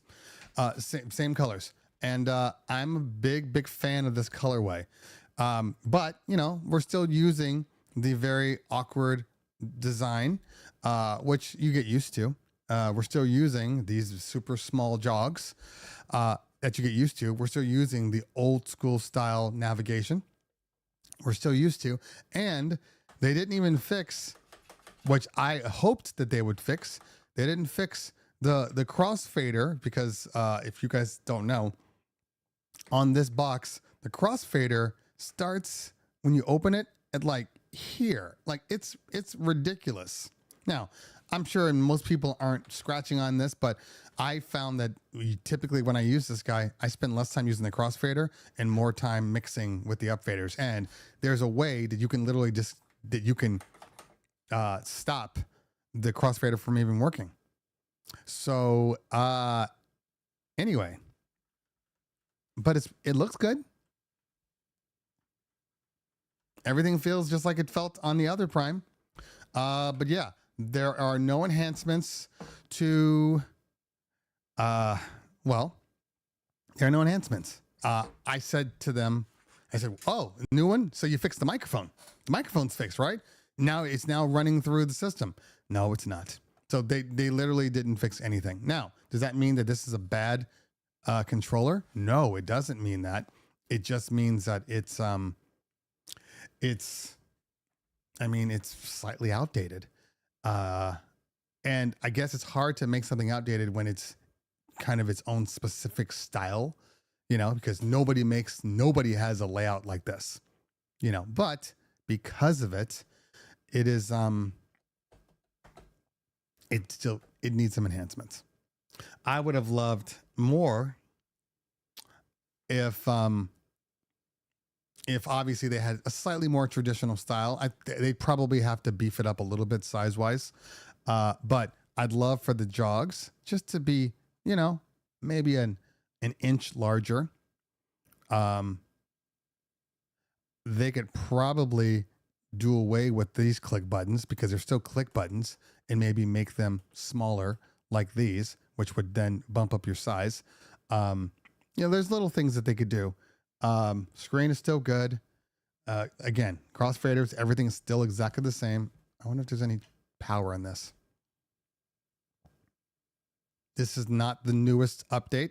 Same colors. And I'm a big fan of this colorway. But, you know, we're still using the very awkward design, which you get used to. We're still using these super small jogs that you get used to. We're still using the old school style navigation. We're still used to. And they didn't even fix, which I hoped that they would fix. They didn't fix the crossfader because if you guys don't know, on this box, the crossfader starts when you open it at like here. Like it's ridiculous. Now, I'm sure most people aren't scratching on this, but I found that typically when I use this guy, I spend less time using the crossfader and more time mixing with the upfaders. And there's a way that you can literally stop the crossfader from even working. So anyway, but it looks good. Everything feels just like it felt on the other Prime. But yeah, there are no enhancements to, there are no enhancements. I said to them, oh, new one? So you fixed the microphone. The microphone's fixed, right? Now it's now running through the system. No, it's not. So they literally didn't fix anything. Now, does that mean that this is a bad controller? No, it doesn't mean that. It just means that it's slightly outdated. And I guess it's hard to make something outdated when it's kind of its own specific style, you know, because nobody has a layout like this, you know, but because of it, it is, it needs some enhancements. I would have loved more if obviously they had a slightly more traditional style. They'd probably have to beef it up a little bit size wise. But I'd love for the jogs just to be, you know, maybe an inch larger. They could probably do away with these click buttons because they're still click buttons and maybe make them smaller like these, which would then bump up your size. There's little things that they could do. Screen is still good. Again, crossfaders, everything's still exactly the same. I wonder if there's any power in this. This is not the newest update.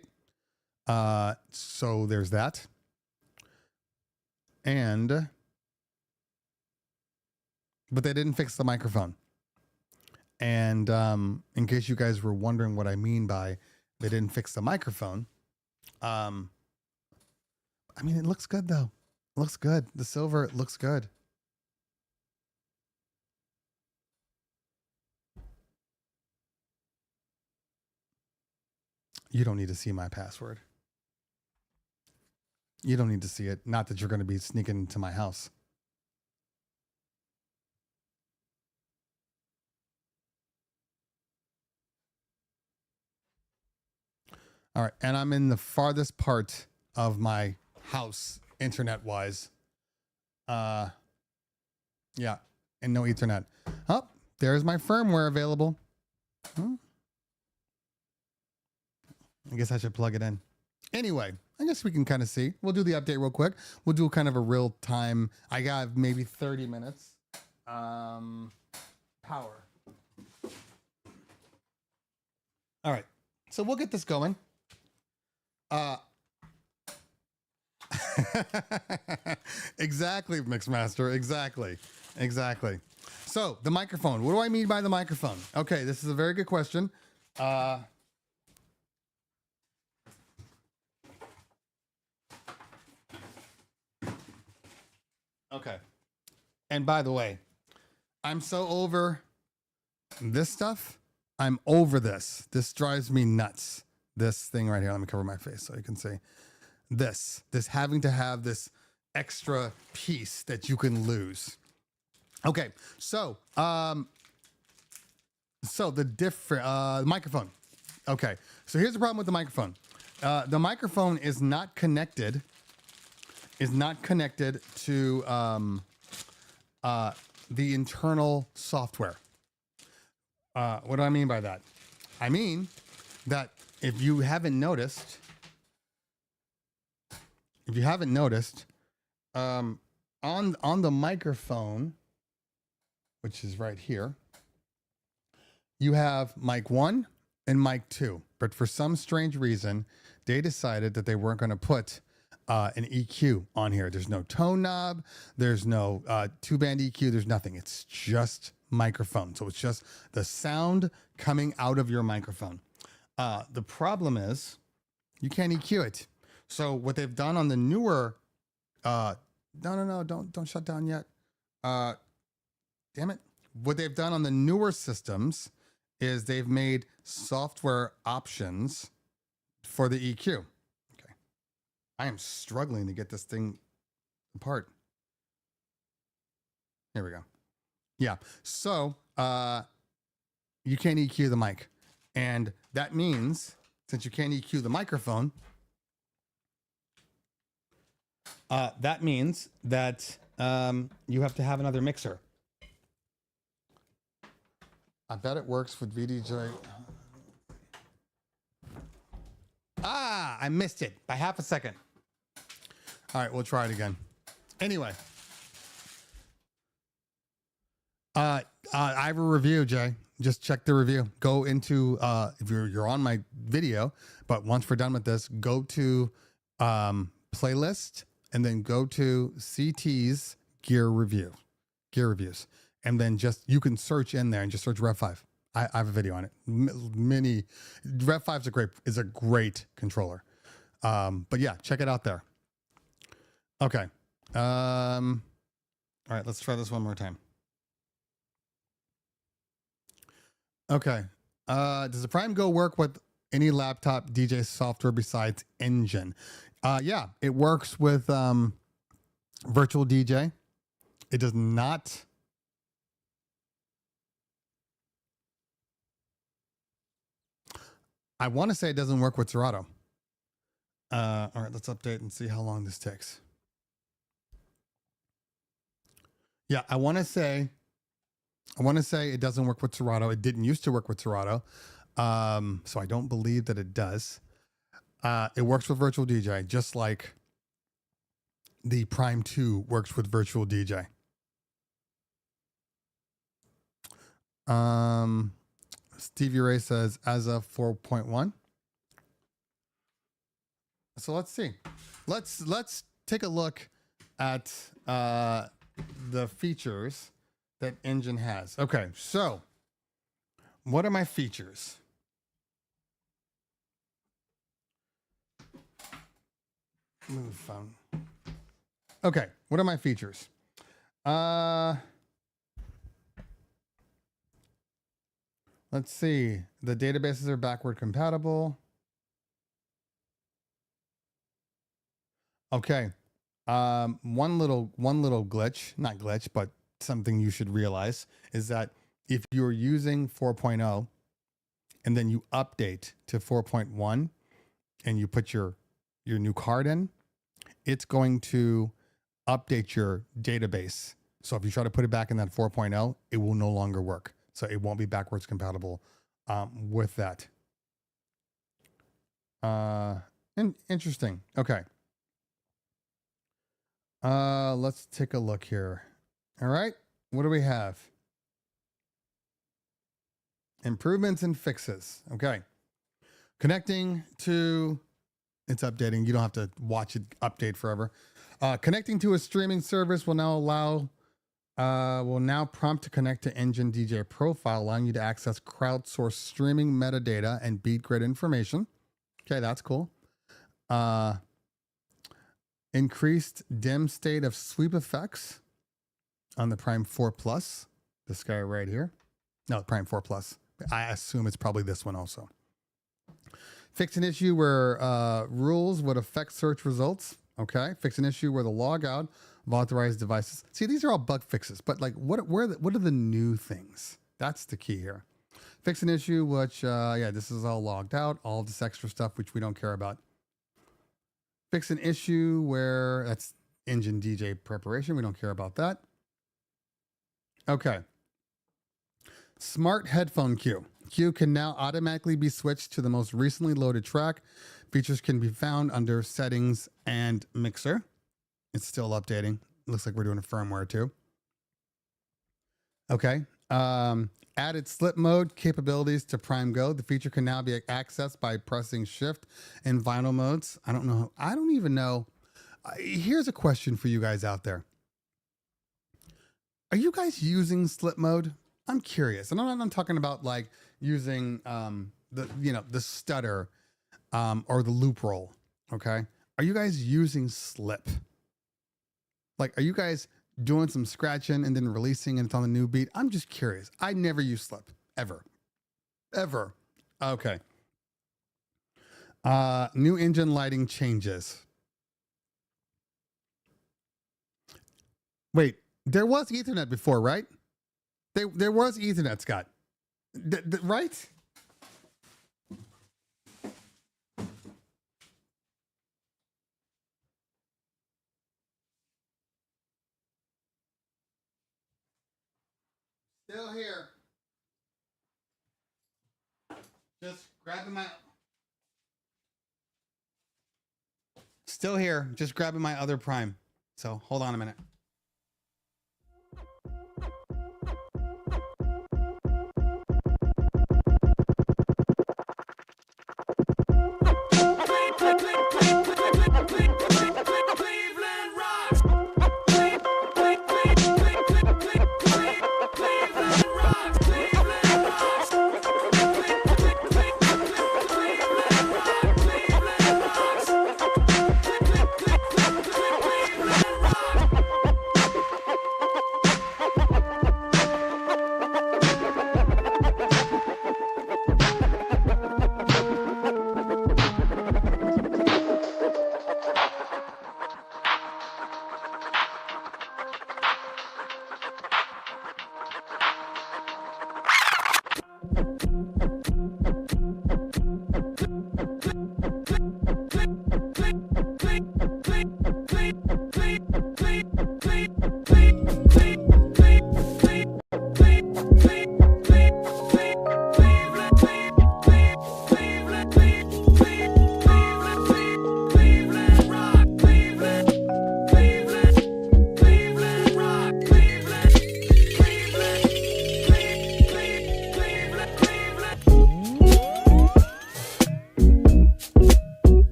So there's that. But they didn't fix the microphone. And in case you guys were wondering what I mean by they didn't fix the microphone, I mean, it looks good though. It looks good. The silver, it looks good. You don't need to see my password. You don't need to see it. Not that you're going to be sneaking into my house. All right. And I'm in the farthest part of my house, internet-wise. Yeah. And no Ethernet. Oh, there's my firmware available. I guess I should plug it in. Anyway, I guess we can kind of see. We'll do the update real quick. We'll do kind of a real time. I got maybe 30 minutes. Power. All right. So we'll get this going. Exactly, Mixmaster. Exactly. So the microphone. What do I mean by the microphone? Okay, this is a very good question. Okay. And by the way, I'm so over this stuff. I'm over this. This drives me nuts. This thing right here. Let me cover my face so you can see. This having to have this extra piece that you can lose. Okay. So, the different microphone. Okay. So here's the problem with the microphone. The microphone is not connected to the internal software. What do I mean by that? I mean that if you haven't noticed, on the microphone, which is right here, you have mic 1 and mic 2. But for some strange reason, they decided that they weren't going to put an EQ on here. There's no tone knob. There's no 2-band EQ. There's nothing. It's just microphone. So it's just the sound coming out of your microphone. The problem is you can't EQ it. So what they've done on the newer, don't shut down yet. Damn it. What they've done on the newer systems is they've made software options for the EQ. Okay. I am struggling to get this thing apart. Here we go. Yeah. So, you can't EQ the mic. And that means, since you can't EQ the microphone, that means that you have to have another mixer. I bet it works with VDJ. I missed it by half a second. All right, we'll try it again. Anyway. I have a review, Jay. Just check the review. Go into, if you're on my video, but once we're done with this, go to playlist and then go to CT's gear reviews. And then you can search in there and just search Rev 5. I have a video on it. Rev 5 is a great controller. But yeah, check it out there. Okay. All right, let's try this one more time. Okay. Does the Prime Go work with any laptop DJ software besides Engine? Yeah, it works with Virtual DJ. It does not. I want to say it doesn't work with Serato. All right, let's update and see how long this takes. Yeah, I want to say it doesn't work with Serato. It didn't used to work with Serato. So I don't believe that it does. It works with Virtual DJ, just like the Prime 2 works with Virtual DJ. Stevie Ray says as of 4.1. So let's see. Let's take a look at the features that Engine has. Okay, so what are my features? Move phone. Okay, what are my features? Let's see. The databases are backward compatible. Okay. One little glitch, not glitch, but something you should realize is that if you're using 4.0 and then you update to 4.1 and you put your new card in, it's going to update your database. So if you try to put it back in that 4.0, it will no longer work. So it won't be backwards compatible with that. Interesting. Okay. Let's take a look here. All right. What do we have? Improvements and fixes. Okay. Connecting to, it's updating. You don't have to watch it update forever. Connecting to a streaming service will now prompt to connect to Engine DJ profile, allowing you to access crowdsourced streaming metadata and beat grid information. Okay, that's cool. Increased dim state of sweep effects on the Prime 4 Plus. This guy right here. No, Prime 4 Plus. I assume it's probably this one also. Fix an issue where rules would affect search results. Okay. Fix an issue where the logout of authorized devices. See, these are all bug fixes, but like what are the new things? That's the key here. Fix an issue, which, this is all logged out. All this extra stuff, which we don't care about. Fix an issue where that's Engine DJ preparation. We don't care about that. Okay. Smart headphone queue. Queue can now automatically be switched to the most recently loaded track. Features can be found under settings and mixer. It's still updating. Looks like we're doing a firmware too. Okay. Added slip mode capabilities to Prime Go. The feature can now be accessed by pressing shift in vinyl modes. I don't know. I don't even know. Here's a question for you guys out there. Are you guys using slip mode? I'm curious. And I'm not talking about like using the stutter or the loop roll. Okay. Are you guys using slip? Like, are you guys doing some scratching and then releasing and it's on the new beat? I'm just curious. I never use slip ever. Okay. New engine lighting changes. Wait, there was Ethernet before, right? There was Ethernet, Scott. Right? Still here. Just grabbing my... Still here. Just grabbing my other Prime. So hold on a minute.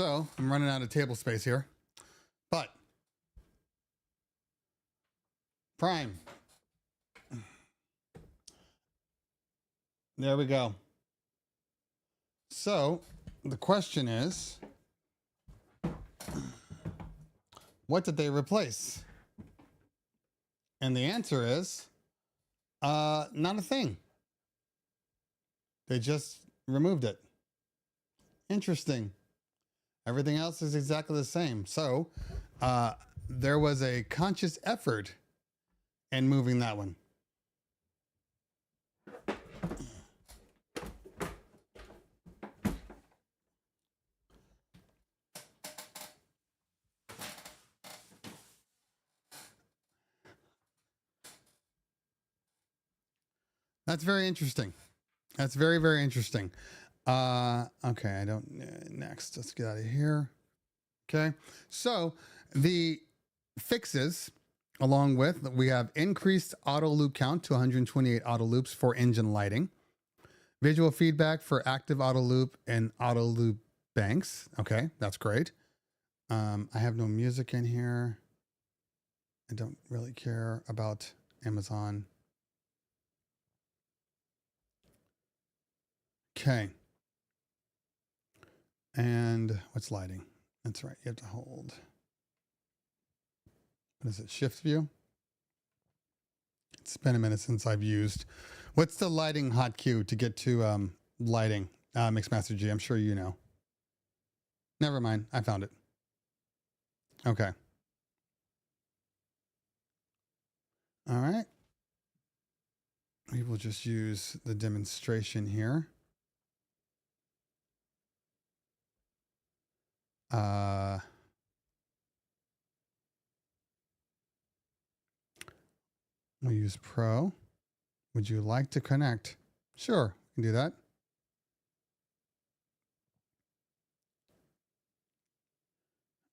So I'm running out of table space here, but Prime. There we go. So the question is, what did they replace? And the answer is, not a thing. They just removed it. Interesting. Everything else is exactly the same. So there was a conscious effort in moving that one. That's very interesting. That's very, very interesting. Okay, I don't, next, let's get out of here. Okay, so the fixes, along with, we have increased auto loop count to 128 auto loops for engine lighting, visual feedback for active auto loop and auto loop banks. Okay, that's great. I have no music in here. I don't really care about Amazon. Okay. And what's lighting? That's right. You have to hold. What is it? Shift view? It's been a minute since I've used. What's the lighting hot cue to get to lighting? Mixmaster G, I'm sure you know. Never mind. I found it. Okay. All right. We will just use the demonstration here. We'll use Pro. Would you like to connect? Sure, we can do that.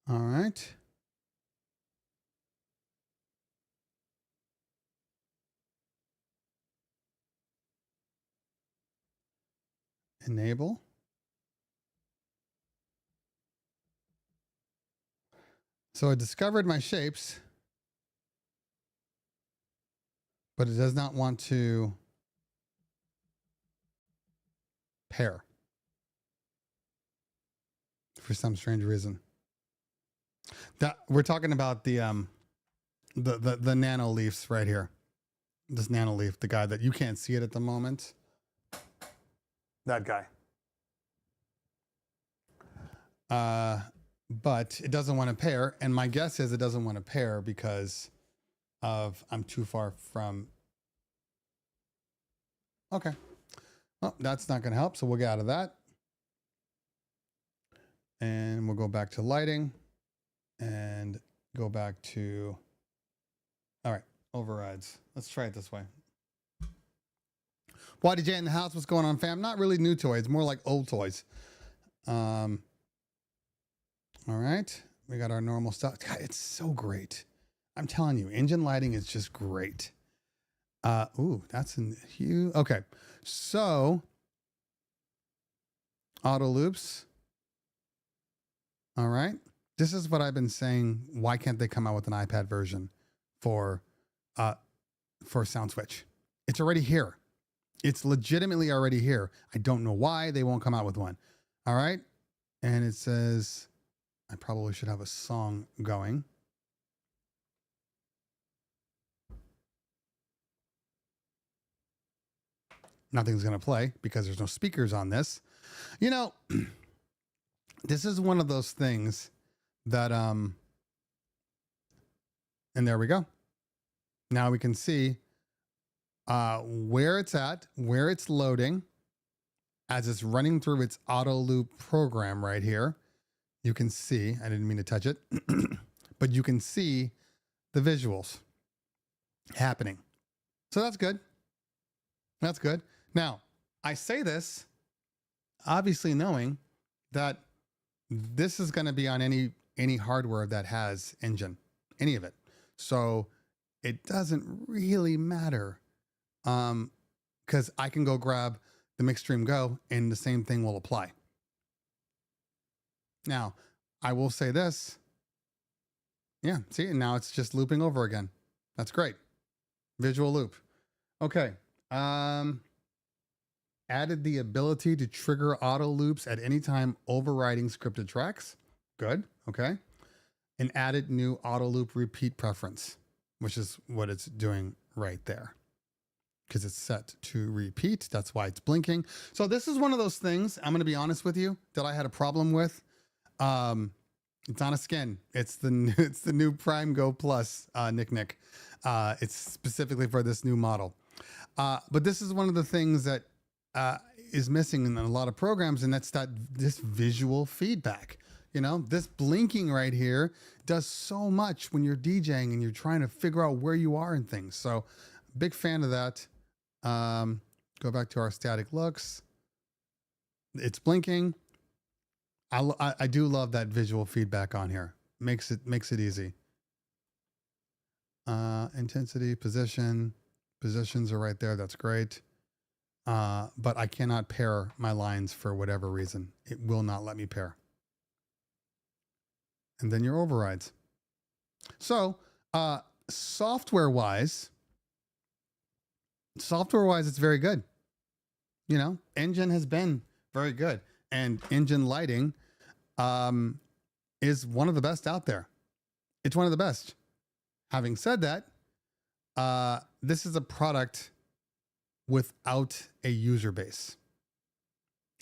All right. Enable. So I discovered my shapes, but it does not want to pair for some strange reason. That we're talking about the nano leaves right here. This nano leaf, the guy that you can't see it at the moment. That guy. But it doesn't want to pair, and my guess is it doesn't want to pair because of I'm too far from. Okay. Well, that's not going to help, so we'll get out of that. And we'll go back to lighting and go back to, all right, overrides. Let's try it this way. YDJ in the house, what's going on, fam? Not really new toys, more like old toys. All right, we got our normal stuff. God, it's so great. I'm telling you, engine lighting is just great. Ooh, that's a huge, okay. So, auto loops. All right. This is what I've been saying. Why can't they come out with an iPad version for Sound Switch? It's already here. It's legitimately already here. I don't know why they won't come out with one. All right. And it says, I probably should have a song going. Nothing's going to play because there's no speakers on this. You know, this is one of those things that, and there we go. Now we can see where it's at, where it's loading as it's running through its auto loop program right here. You can see, I didn't mean to touch it, but you can see the visuals happening. So that's good. That's good. Now, I say this obviously knowing that this is going to be on any hardware that has engine, any of it. So it doesn't really matter because I can go grab the Mixstream Go and the same thing will apply. Now, I will say this. Yeah, see, and now it's just looping over again. That's great. Visual loop. Okay. Added the ability to trigger auto loops at any time overriding scripted tracks. Good. Okay. And added new auto loop repeat preference, which is what it's doing right there. Because it's set to repeat. That's why it's blinking. So this is one of those things, I'm going to be honest with you, that I had a problem with. It's on a skin. It's the new Prime Go Plus, Nick. It's specifically for this new model. But this is one of the things that is missing in a lot of programs, and that's this visual feedback. You know, this blinking right here does so much when you're DJing and you're trying to figure out where you are and things. So, big fan of that. Go back to our static looks. It's blinking. I do love that visual feedback on here. Makes it easy. Intensity, positions are right there. That's great. But I cannot pair my lines for whatever reason. It will not let me pair. And then your overrides. So, software-wise, it's very good. You know, Engine has been very good. And Engine lighting is one of the best out there. It's one of the best. Having said that, this is a product without a user base,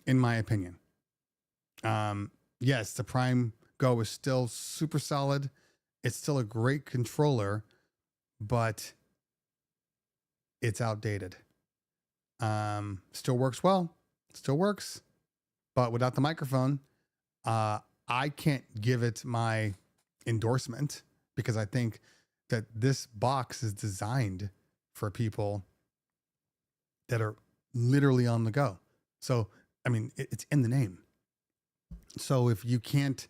in my opinion. Yes, the Prime Go is still super solid. It's still a great controller, but it's outdated. Still works well. Still works. But without the microphone, I can't give it my endorsement because I think that this box is designed for people that are literally on the go. So, I mean, it's in the name. So if you can't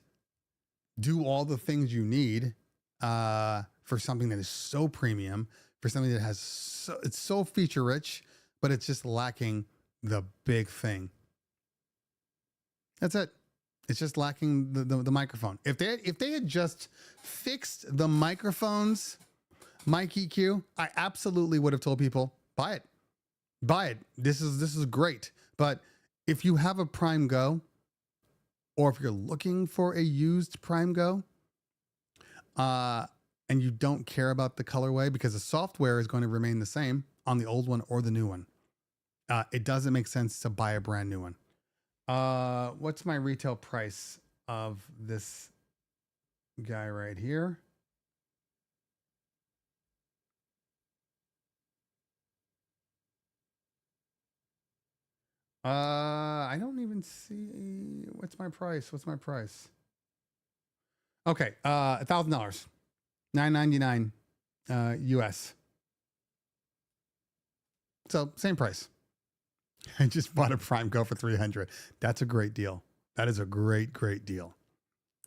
do all the things you need for something that is so premium, for something that it's so feature rich, but it's just lacking the big thing. That's it. It's just lacking the microphone. If they had just fixed the microphones, mic EQ, I absolutely would have told people, buy it. This is great. But if you have a Prime Go, or if you're looking for a used Prime Go, and you don't care about the colorway because the software is going to remain the same on the old one or the new one, it doesn't make sense to buy a brand new one. What's my retail price of this guy right here? I don't even see what's my price. Okay, $1,000, $999 US. So same price. I just bought a Prime Go for $300. That's a great deal. That is a great deal.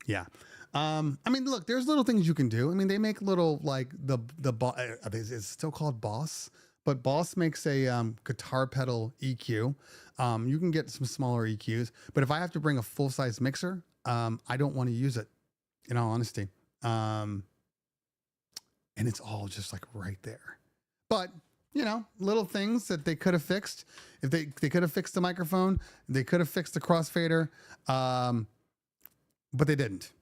Yeah. I mean, look, there's little things you can do. I mean, they make little like the it's still called Boss, but Boss makes a guitar pedal EQ. You can get some smaller EQs, but if I have to bring a full size mixer, I don't want to use it. In all honesty, and it's all just like right there. But you know, little things that they could have fixed. If they could have fixed the microphone, they could have fixed the crossfader, but they didn't.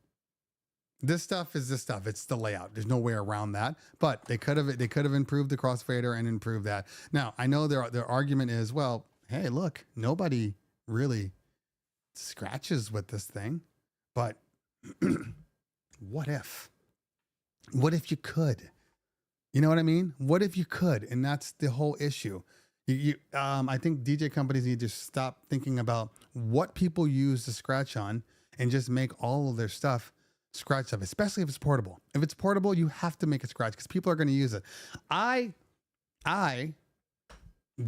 This stuff is this stuff. It's the layout. There's no way around that. But they could have improved the crossfader and improved that. Now I know their argument is, well, hey, look, nobody really scratches with this thing, but what if you could? You know what I mean? What if you could? And that's the whole issue. I think DJ companies need to stop thinking about what people use to scratch on and just make all of their stuff scratch stuff, especially if it's portable. If it's portable, you have to make it scratch because people are going to use it. I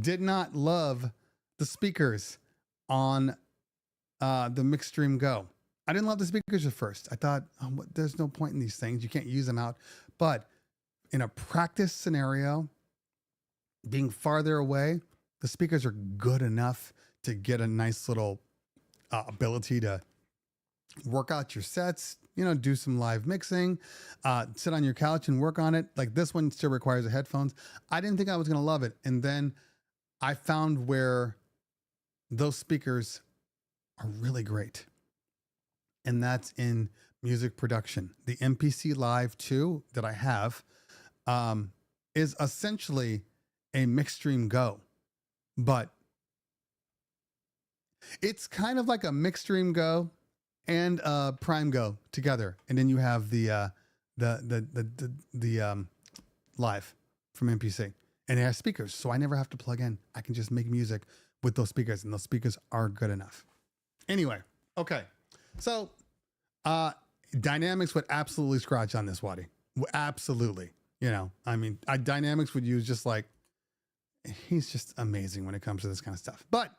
did not love the speakers on the Mixstream Go. I didn't love the speakers at first. I thought, there's no point in these things. You can't use them out. But in a practice scenario, being farther away, the speakers are good enough to get a nice little ability to work out your sets, you know, do some live mixing, sit on your couch and work on it. Like this one still requires the headphones. I didn't think I was going to love it. And then I found where those speakers are really great. And that's in music production. The MPC Live 2 that I have is essentially a Mixstream Go, but it's kind of like a Mixstream Go and Prime Go together, and then you have the Live from MPC, and it has speakers, so I never have to plug in. I can just make music with those speakers, and those speakers are good enough. Anyway, okay, so Dynamics would absolutely scratch on this, Waddy. Absolutely, you know, I mean, Dynamics would use just like he's just amazing when it comes to this kind of stuff, but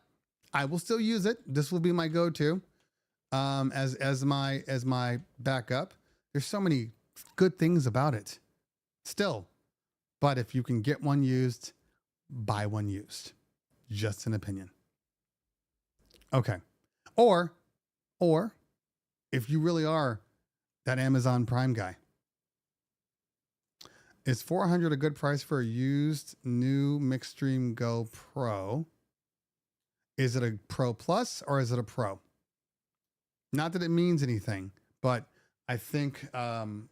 I will still use it. This will be my go-to as my backup. There's so many good things about it still, but if you can get one used, buy one used. Just an opinion. Okay. Or if you really are that Amazon Prime guy, is $400 a good price for a used new Mixstream Go Pro? Is it a Pro Plus or is it a Pro? Not that it means anything, but I think, hold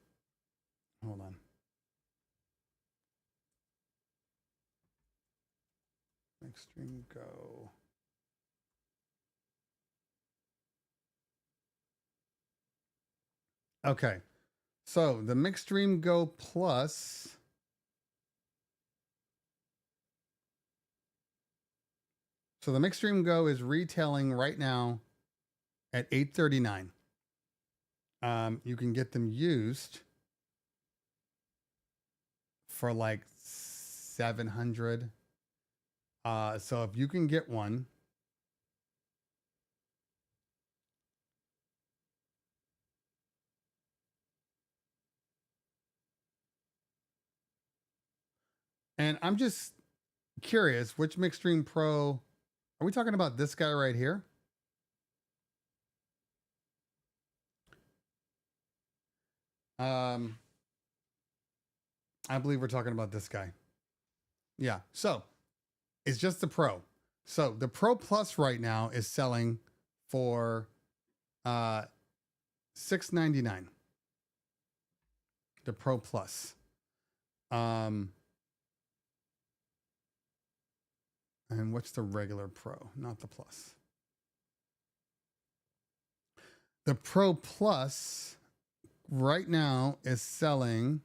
on. Mixstream Go. Okay. So the Mixstream Go Plus. So the Mixstream Go is retailing right now at $839. You can get them used for like $700. So if you can get one, and I'm just curious, which Mixstream Pro are we talking about? This guy right here? I believe we're talking about this guy. Yeah. So it's just the Pro. So the Pro Plus right now is selling for $699. The Pro Plus. And what's the regular Pro? Not the Plus. The Pro Plus right now is selling.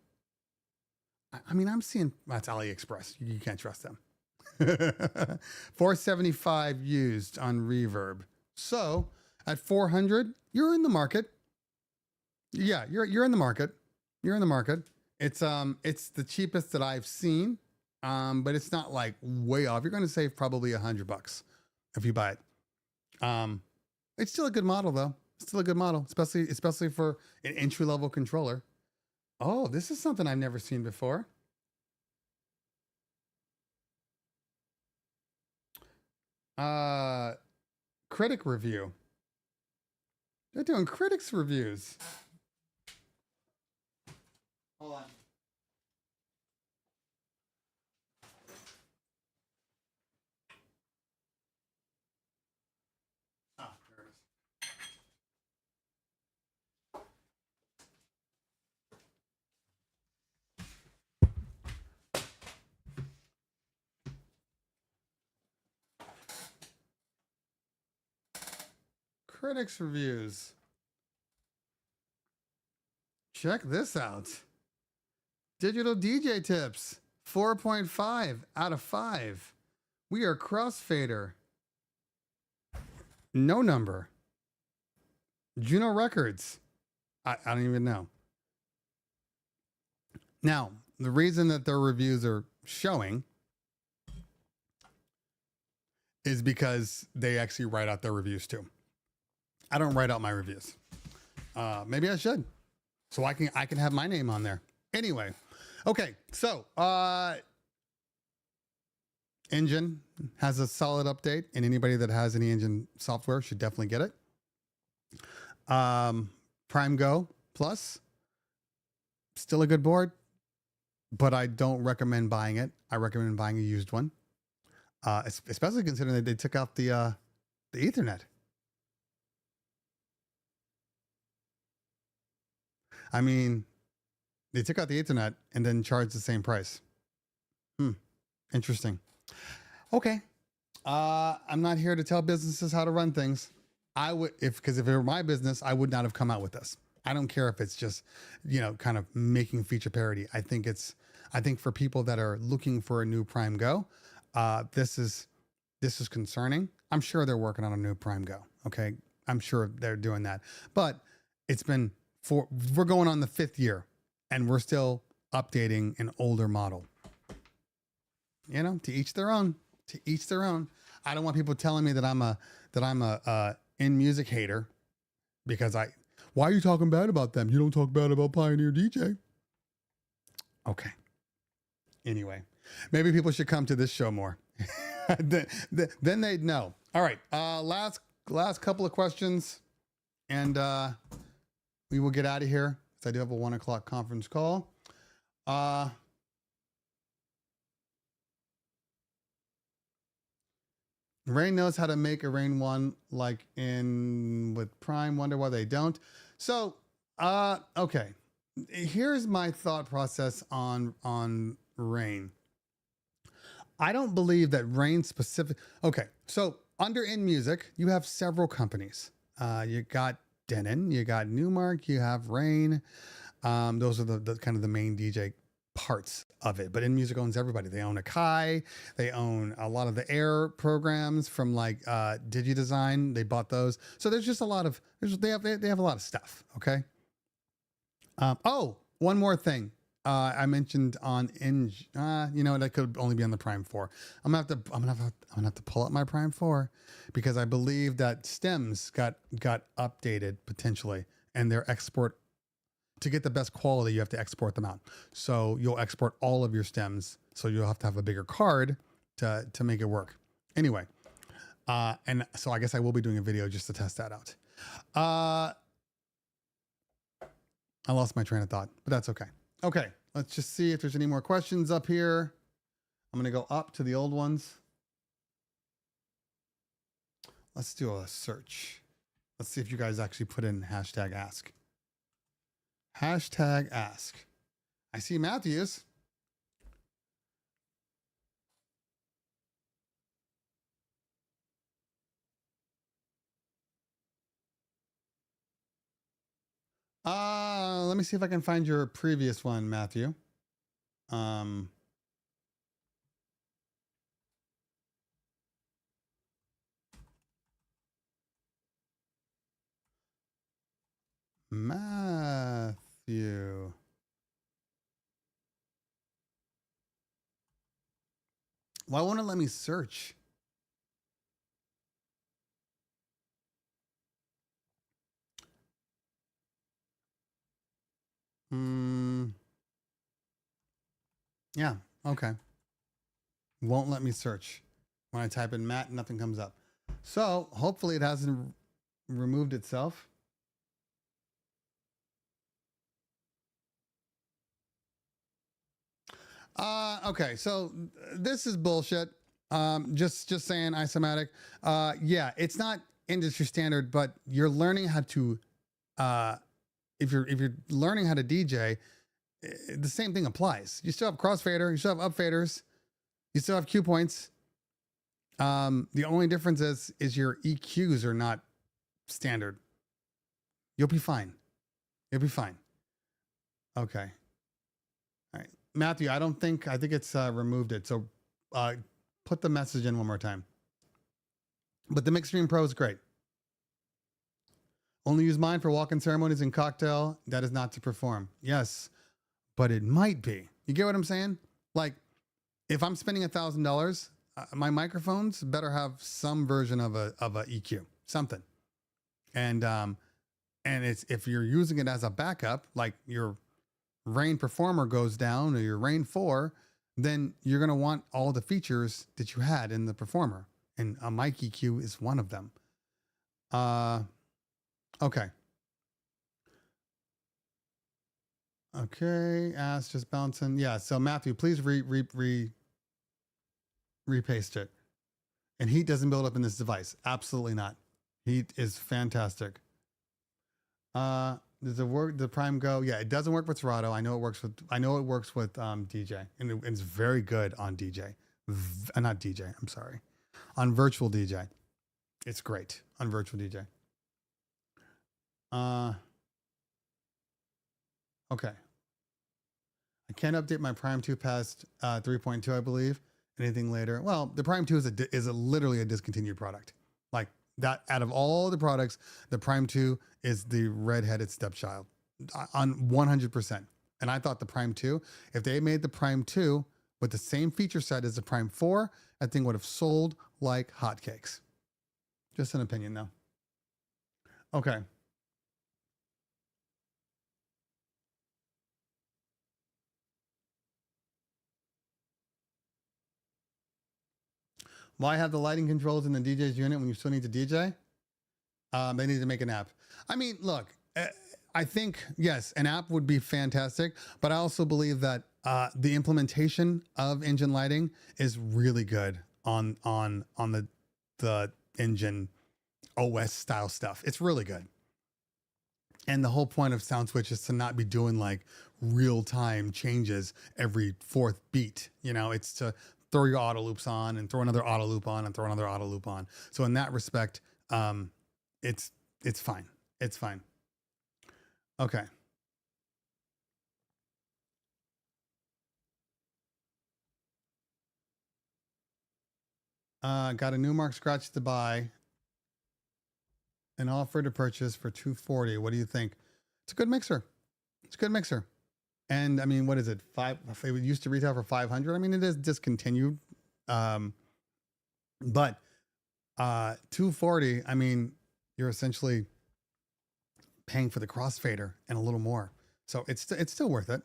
I mean, I'm seeing that's AliExpress. You can't trust them. $475 used on Reverb. So at $400, you're in the market. Yeah, you're in the market. You're in the market. It's the cheapest that I've seen. But it's not like way off. You're going to save probably $100 if you buy it. It's still a good model though. It's still a good model, especially for an entry-level controller. Oh, this is something I've never seen before. Critic review. They're doing critics reviews. Hold on. Critics reviews. Check this out. Digital DJ tips. 4.5 out of 5. We are Crossfader. No number. Juno Records. I don't even know. Now, the reason that their reviews are showing is because they actually write out their reviews too. I don't write out my reviews. Maybe I should, so I can have my name on there. Anyway, okay. So, Engine has a solid update, and anybody that has any Engine software should definitely get it. Prime Go Plus, still a good board, but I don't recommend buying it. I recommend buying a used one, especially considering that they took out the Ethernet. I mean, they took out the Ethernet and then charged the same price. Interesting. Okay. I'm not here to tell businesses how to run things. I would, because if it were my business, I would not have come out with this. I don't care if it's just, kind of making feature parity. I think for people that are looking for a new Prime Go, this is concerning. I'm sure they're working on a new Prime Go. Okay. I'm sure they're doing that, but we're going on the 5th year and we're still updating an older model. To each their own. To each their own. I don't want people telling me that I'm a in music hater because why are you talking bad about them? You don't talk bad about Pioneer DJ. Okay. Anyway, maybe people should come to this show more. then they'd know. All right. Last couple of questions and we will get out of here. So I do have a 1:00 conference call. Rain knows how to make a Rain 1 like with Prime. Wonder why they don't. So, okay. Here's my thought process on Rain. I don't believe that Rain specific. Okay. So under In Music, you have several companies. You got Denon, you got Newmark, you have Rain. Those are the kind of the main DJ parts of it, but In Music owns everybody. They own Akai, they own a lot of the Air programs from like DigiDesign. They bought those, so there's just a lot of they have a lot of stuff. Okay. One more thing. I mentioned on that could only be on the Prime 4. I'm gonna have to pull up my Prime 4 because I believe that stems got updated potentially, and their export. To get the best quality, you have to export them out. So you'll export all of your stems. So you'll have to have a bigger card to make it work. Anyway, and so I guess I will be doing a video just to test that out. I lost my train of thought, but that's okay. Okay, let's just see if there's any more questions up here. I'm going to go up to the old ones. Let's do a search. Let's see if you guys actually put in #ask. #ask. I see Matthews. Let me see if I can find your previous one, Matthew. Matthew. Why won't it let me search? Yeah, okay. Won't let me search. When I type in Matt, nothing comes up. So hopefully it hasn't removed itself. Okay, so this is bullshit. Just saying isomatic. Yeah, it's not industry standard, but you're learning how to if you're learning how to DJ, the same thing applies. You still have crossfader, you still have upfaders, you still have cue points. The only difference is your EQs are not standard. You'll be fine. You'll be fine. Okay. All right. Matthew, I think it's removed it. So put the message in one more time. But the Mixstream Pro is great. Only use mine for walk-in ceremonies and cocktail. That is not to perform. Yes, but it might be. You get what I'm saying? Like, if I'm spending $1,000, my microphones better have some version of a EQ, something. And it's if you're using it as a backup, like your Rain Performer goes down or your Rain 4, then you're gonna want all the features that you had in the Performer, and a mic EQ is one of them. Okay. Okay, ass just bouncing. Yeah, so Matthew, please repaste it. And heat doesn't build up in this device. Absolutely not. Heat is fantastic. Does it work? The Prime Go? Yeah, it doesn't work with Serato. I know it works with. I know it works with DJ, and it's very good on DJ. Not DJ. I'm sorry, on virtual DJ. It's great on virtual DJ. Okay. I can't update my Prime 2 past 3.2, I believe. Anything later? Well, the Prime 2 is literally a discontinued product. Like that, out of all the products, the Prime 2 is the redheaded stepchild on 100%. And I thought the Prime 2, if they made the Prime 2 with the same feature set as the Prime 4, that thing would have sold like hotcakes. Just an opinion, though. Okay. Why have the lighting controls in the DJ's unit when you still need to DJ? They need to make an app. I mean, look, I think, yes, an app would be fantastic, but I also believe that the implementation of engine lighting is really good on the engine OS style stuff. It's really good. And the whole point of SoundSwitch is to not be doing like real time changes every fourth beat. You know, it's to throw your auto loops on and throw another auto loop on and throw another auto loop on. So in that respect, it's fine. It's fine. Okay. Got a Newmark scratch to buy and offer to purchase for $240. What do you think? It's a good mixer. It's a good mixer. And I mean, what is it? It used to retail for $500. I mean, it is discontinued. But $240, I mean, you're essentially paying for the crossfader and a little more. So it's still worth it.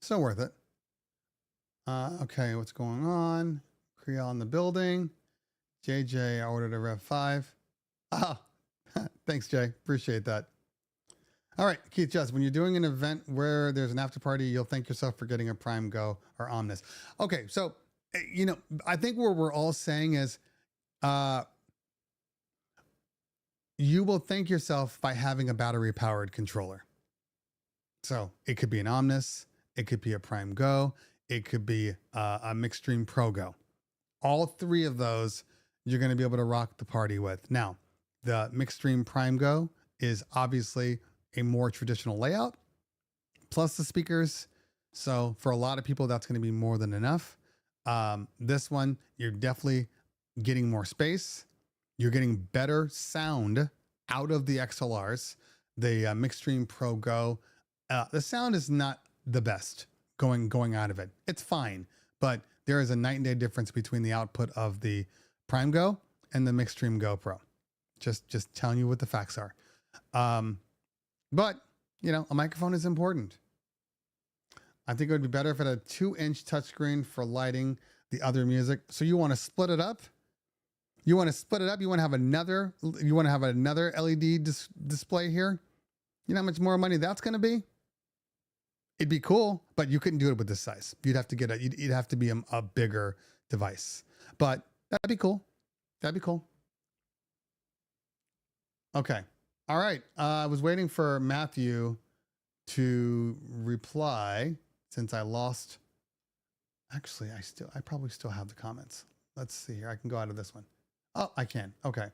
Still worth it. Okay, what's going on? Creole in the building. JJ, I ordered a Rev 5. Ah, thanks, Jay. Appreciate that. All right, Keith Just, when you're doing an event where there's an after party, you'll thank yourself for getting a Prime Go or Omnis. Okay, so, you know, I think what we're all saying is you will thank yourself by having a battery-powered controller. So it could be an Omnis, it could be a Prime Go, it could be a Mixstream Pro Go. All three of those you're going to be able to rock the party with. Now, the Mixstream Prime Go is obviously a more traditional layout, plus the speakers. So for a lot of people, that's going to be more than enough. This one, you're definitely getting more space. You're getting better sound out of the XLRs. The Mixstream Pro Go, the sound is not the best going out of it. It's fine, but there is a night and day difference between the output of the Prime Go and the Mixstream Go Pro. Just telling you what the facts are. But, you know, a microphone is important. I think it would be better if it had a 2-inch touchscreen for lighting the other music. So you want to split it up? You want to have another LED display here? You know how much more money that's going to be? It'd be cool, but you couldn't do it with this size. You'd have to you'd have to be a bigger device, but that'd be cool. That'd be cool. Okay. All right. I was waiting for Matthew to reply since I lost. Actually, I probably still have the comments. Let's see here. I can go out of this one. Oh, I can. Okay.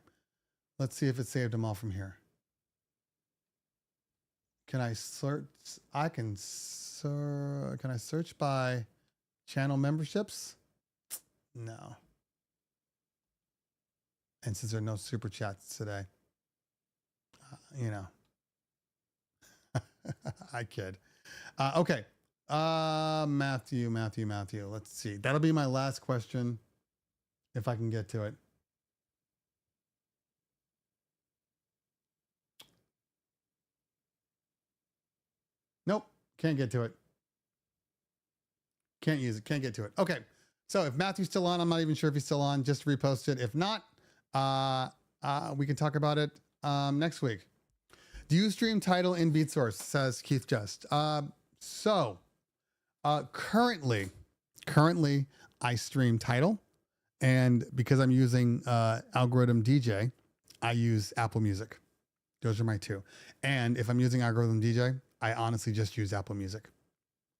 Let's see if it saved them all from here. Can I search? Can I search by channel memberships? No. And since there are no super chats today, you know, I kid. Okay. Matthew. Let's see. That'll be my last question if I can get to it. Nope. Can't get to it. Can't use it. Can't get to it. Okay. So if Matthew's still on, I'm not even sure if he's still on. Just repost it. If not, we can talk about it next week. Do you stream Tidal in BeatSource? Says Keith Just. Currently I stream Tidal, and because I'm using Algorithm DJ, I use Apple Music. Those are my two. And if I'm using Algorithm DJ, I honestly just use Apple Music.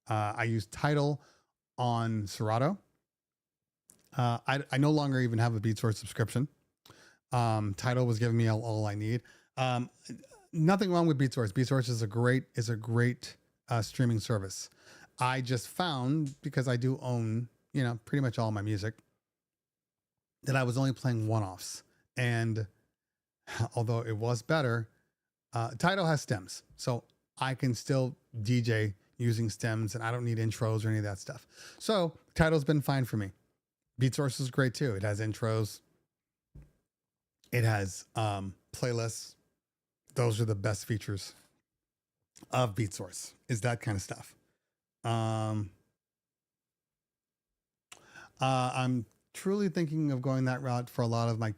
I use Tidal on Serato. I no longer even have a BeatSource subscription. Tidal was giving me all I need. Nothing wrong with BeatSource. BeatSource is a great streaming service. I just found, because I do own, pretty much all my music, that I was only playing one-offs. And although it was better, Tidal has stems. So I can still DJ using stems, and I don't need intros or any of that stuff. So Tidal's been fine for me. BeatSource is great too. It has intros. It has playlists. Those are the best features of BeatSource, is that kind of stuff. I'm truly thinking of going that route for a lot of my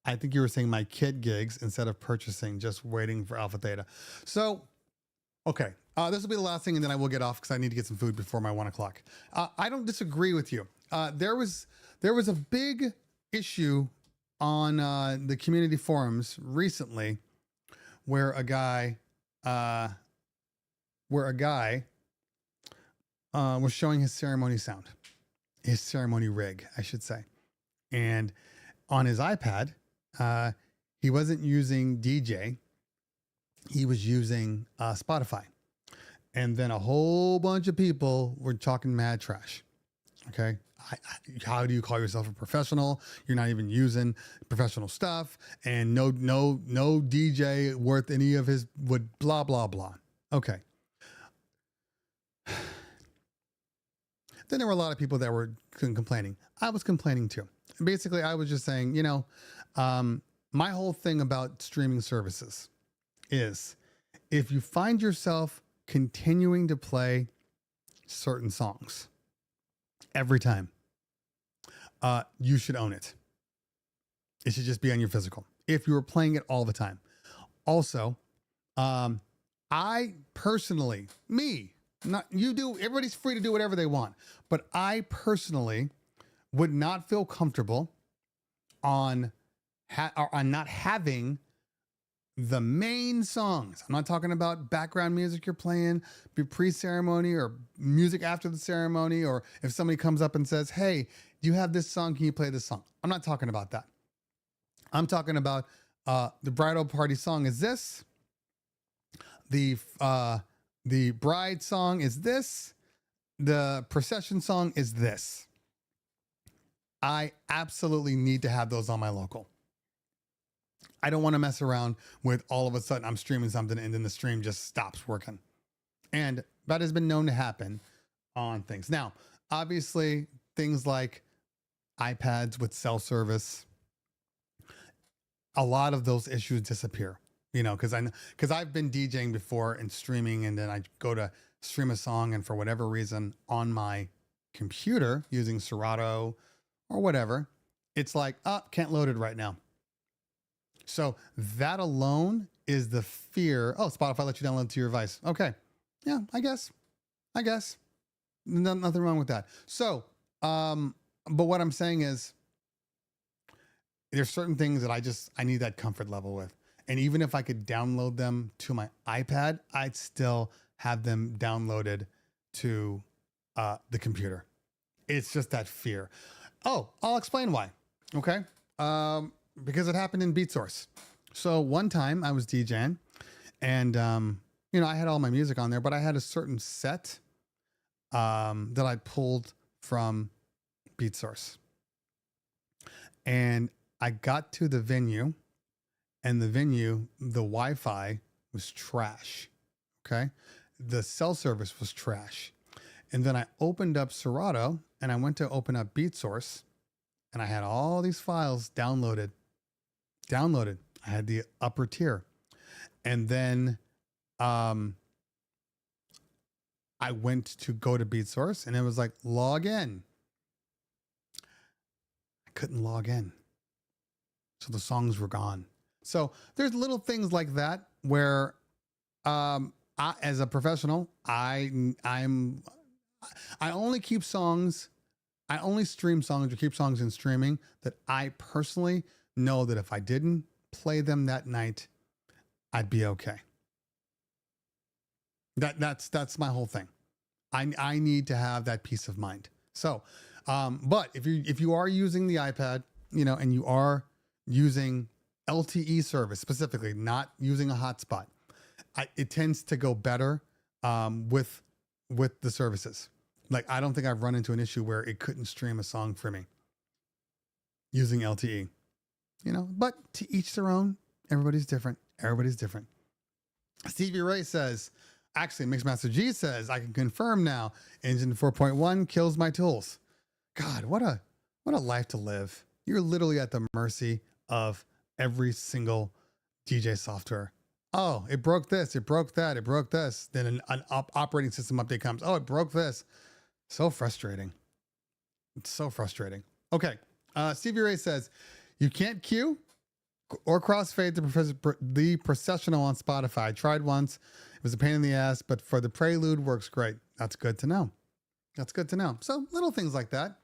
I think you were saying my kid gigs, instead of purchasing, just waiting for Alpha Theta. So, okay. This will be the last thing, and then I will get off because I need to get some food before my 1 o'clock. I don't disagree with you. There was a big issue on the community forums recently where a guy was showing his ceremony rig, I should say. And on his iPad, he wasn't using DJ. He was using Spotify. And then a whole bunch of people were talking mad trash. Okay. How do you call yourself a professional? You're not even using professional stuff, and no DJ worth any of his would blah, blah, blah. Okay. Then there were a lot of people that were complaining. I was complaining too. Basically, I was just saying, my whole thing about streaming services is, if you find yourself continuing to play certain songs every time, you should own it. It should just be on your physical. If you were playing it all the time. Also, I personally, not you do, everybody's free to do whatever they want, but I personally would not feel comfortable on not having the main songs. I'm not talking about background music you're playing pre-ceremony or music after the ceremony, or if somebody comes up and says, hey, do you have this song? Can you play this song? I'm not talking about that. I'm talking about the bridal party song is this. The bride song is this. The procession song is this. I absolutely need to have those on my local. I don't want to mess around with all of a sudden I'm streaming something and then the stream just stops working. And that has been known to happen on things. Now, obviously, things like iPads with cell service, a lot of those issues disappear, because I've been DJing before and streaming, and then I go to stream a song, and for whatever reason on my computer using Serato or whatever, it's like, can't load it right now. So that alone is the fear. Oh, Spotify lets you download to your device. Okay. Yeah, I guess. Nothing wrong with that. So, but what I'm saying is, there's certain things that I need that comfort level with. And even if I could download them to my iPad, I'd still have them downloaded to the computer. It's just that fear. Oh, I'll explain why. Okay. Because it happened in BeatSource. So one time I was DJing, and I had all my music on there, but I had a certain set that I pulled from BeatSource. And I got to the venue, and the Wi-Fi was trash. Okay. The cell service was trash. And then I opened up Serato, and I went to open up BeatSource, and I had all these files downloaded. I had the upper tier. And then I went to go to BeatSource, and it was like, log in. I couldn't log in. So the songs were gone. So there's little things like that where, as a professional, I only keep songs. I only stream songs or keep songs in streaming that I personally know that if I didn't play them that night, I'd be okay. That's my whole thing. I need to have that peace of mind. So, but if you are using the iPad, and you are using LTE service specifically, not using a hotspot, it tends to go better with the services. Like, I don't think I've run into an issue where it couldn't stream a song for me using LTE. But to each their own. Everybody's different. Stevie Ray says, actually, Mixmaster G says, I can confirm now, Engine 4.1 kills my tools. God, what a life to live. You're literally at the mercy of every single DJ software. Oh, it broke this, it broke that, it broke this. Then an operating system update comes. Oh, it broke this. So frustrating. It's so frustrating. Okay. Stevie Ray says, you can't queue or crossfade the processional on Spotify. I tried once. It was a pain in the ass, but for the prelude, works great. That's good to know. So little things like that,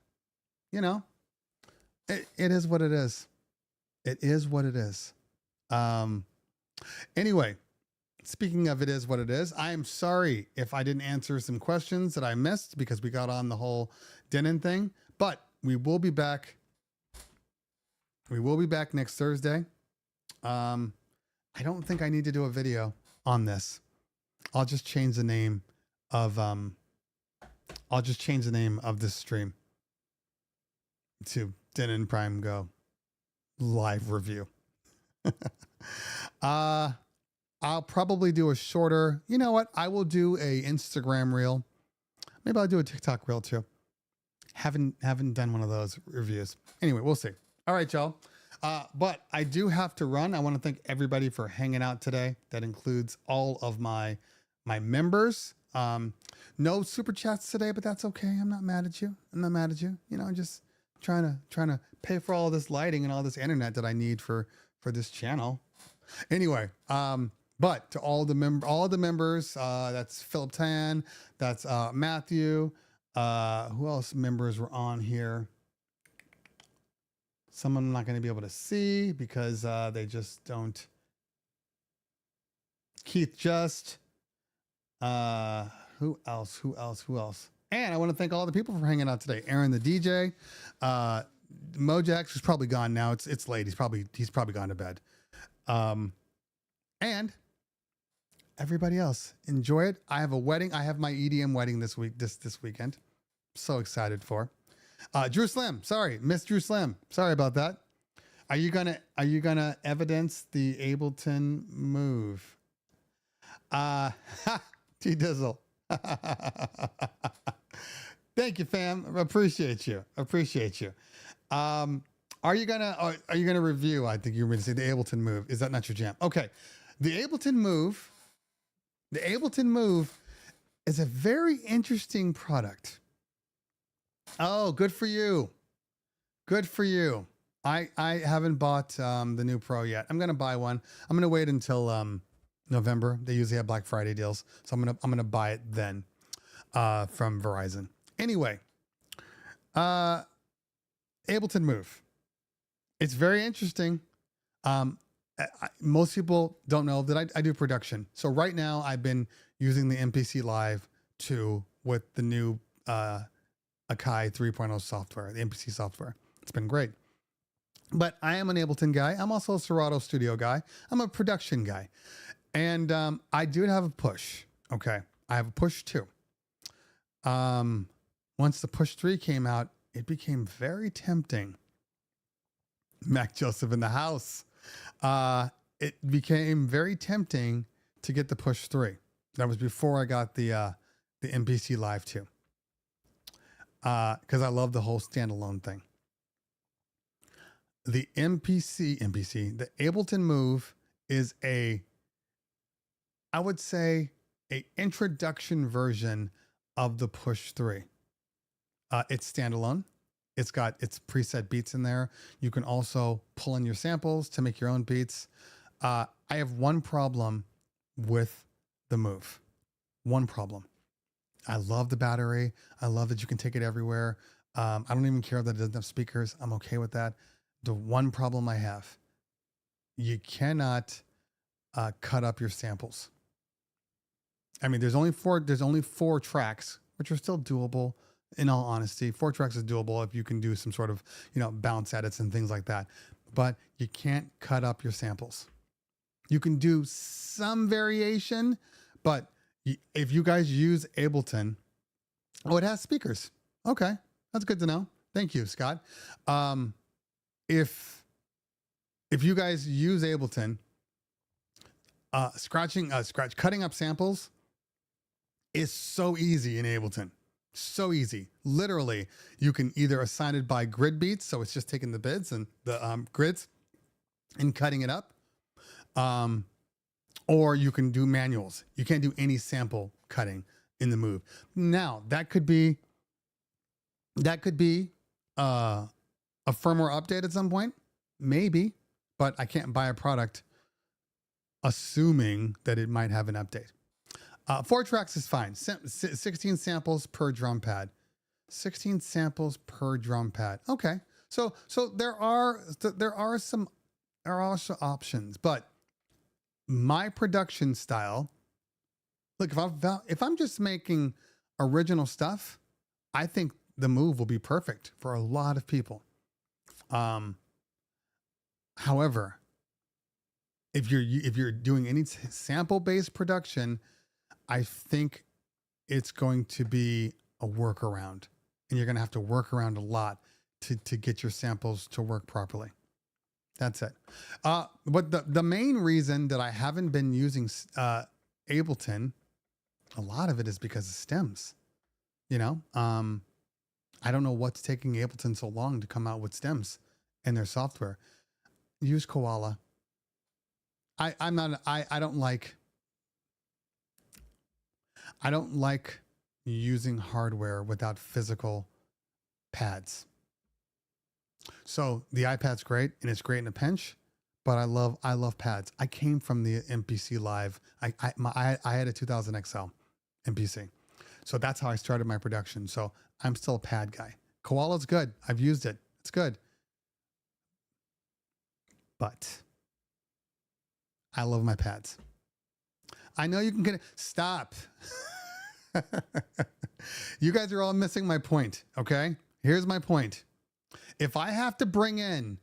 it is what it is. It is what it is. Anyway, speaking of it is what it is, I am sorry if I didn't answer some questions that I missed because we got on the whole Denon thing, but we will be back. We will be back next Thursday. I don't think I need to do a video on this. I'll just change the name of this stream to Denon Prime Go live review. I'll probably do a shorter, you know what? I will do a Instagram reel. Maybe I'll do a TikTok reel too. Haven't done one of those reviews. Anyway, we'll see. All right, y'all. But I do have to run. I want to thank everybody for hanging out today. That includes all of my members. No super chats today, but that's okay. I'm not mad at you. I'm just trying to pay for all this lighting and all this internet that I need for this channel. Anyway, but to all the members, that's Philip Tan, that's Matthew. Who else members were on here? Some I'm not going to be able to see because they just don't. Keith Just. Who else? And I want to thank all the people for hanging out today. Aaron the DJ. Mojax, who's probably gone now. It's late. He's probably gone to bed. And everybody else, enjoy it. I have a wedding. I have my EDM wedding this weekend. So excited for. Drew Slim, sorry, Miss Drew Slim, sorry about that. Are you gonna evidence the Ableton move? T Dizzle. Thank you, fam. Appreciate you. Are you gonna review? I think you were going to say the Ableton move. Is that not your jam? Okay, the Ableton move. The Ableton move is a very interesting product. Oh, good for you. I haven't bought the new Pro yet. I'm gonna buy one. I'm gonna wait until November. They usually have Black Friday deals, so I'm gonna buy it then from Verizon. Anyway, Ableton Move. It's very interesting. Most people don't know that I do production. So right now I've been using the MPC Live 2 with the new Akai 3.0 software, the MPC software. It's been great. But I am an Ableton guy. I'm also a Serato Studio guy. I'm a production guy. And I do have a Push. Okay. I have a Push 2. Once the Push 3 came out, it became very tempting. Mac Joseph in the house. It became very tempting to get the Push 3. That was before I got the MPC Live 2. Because I love the whole standalone thing. The the Ableton Move is I would say, a introduction version of the Push 3. It's standalone. It's got its preset beats in there. You can also pull in your samples to make your own beats. I have one problem with the Move. One problem. I love the battery. I love that you can take it everywhere. I don't even care that it doesn't have speakers. I'm okay with that. The one problem I have, you cannot cut up your samples. I mean, there's only four tracks, which are still doable. In all honesty, 4 tracks is doable if you can do some sort of, bounce edits and things like that. But you can't cut up your samples. You can do some variation, but if you guys use Ableton, it has speakers. Okay, that's good to know. Thank you, Scott. If you guys use Ableton, cutting up samples is so easy in Ableton. So easy. Literally, you can either assign it by grid beats, so it's just taking the bids and the grids and cutting it up, or you can do manuals. You can't do any sample cutting in the Move. Now, that could be a firmware update at some point, maybe, but I can't buy a product assuming that it might have an update. 4 tracks is fine. 16 samples per drum pad. 16 samples per drum pad. Okay. So there are some options, but my production style, look, if I'm just making original stuff, I think the Move will be perfect for a lot of people. However, if you're doing any sample-based production, I think it's going to be a workaround, and you're going to have to work around a lot to get your samples to work properly. That's it. But the main reason that I haven't been using Ableton, a lot of it is because of stems. I don't know what's taking Ableton so long to come out with stems in their software. Use Koala. I don't like using hardware without physical pads. So the iPad's great and it's great in a pinch, but I love pads. I came from the MPC Live. I had a 2000 XL MPC. So that's how I started my production. So I'm still a pad guy. Koala's good. I've used it. It's good. But I love my pads. I know you can get it. Stop. You guys are all missing my point. Okay. Here's my point. If I have to bring in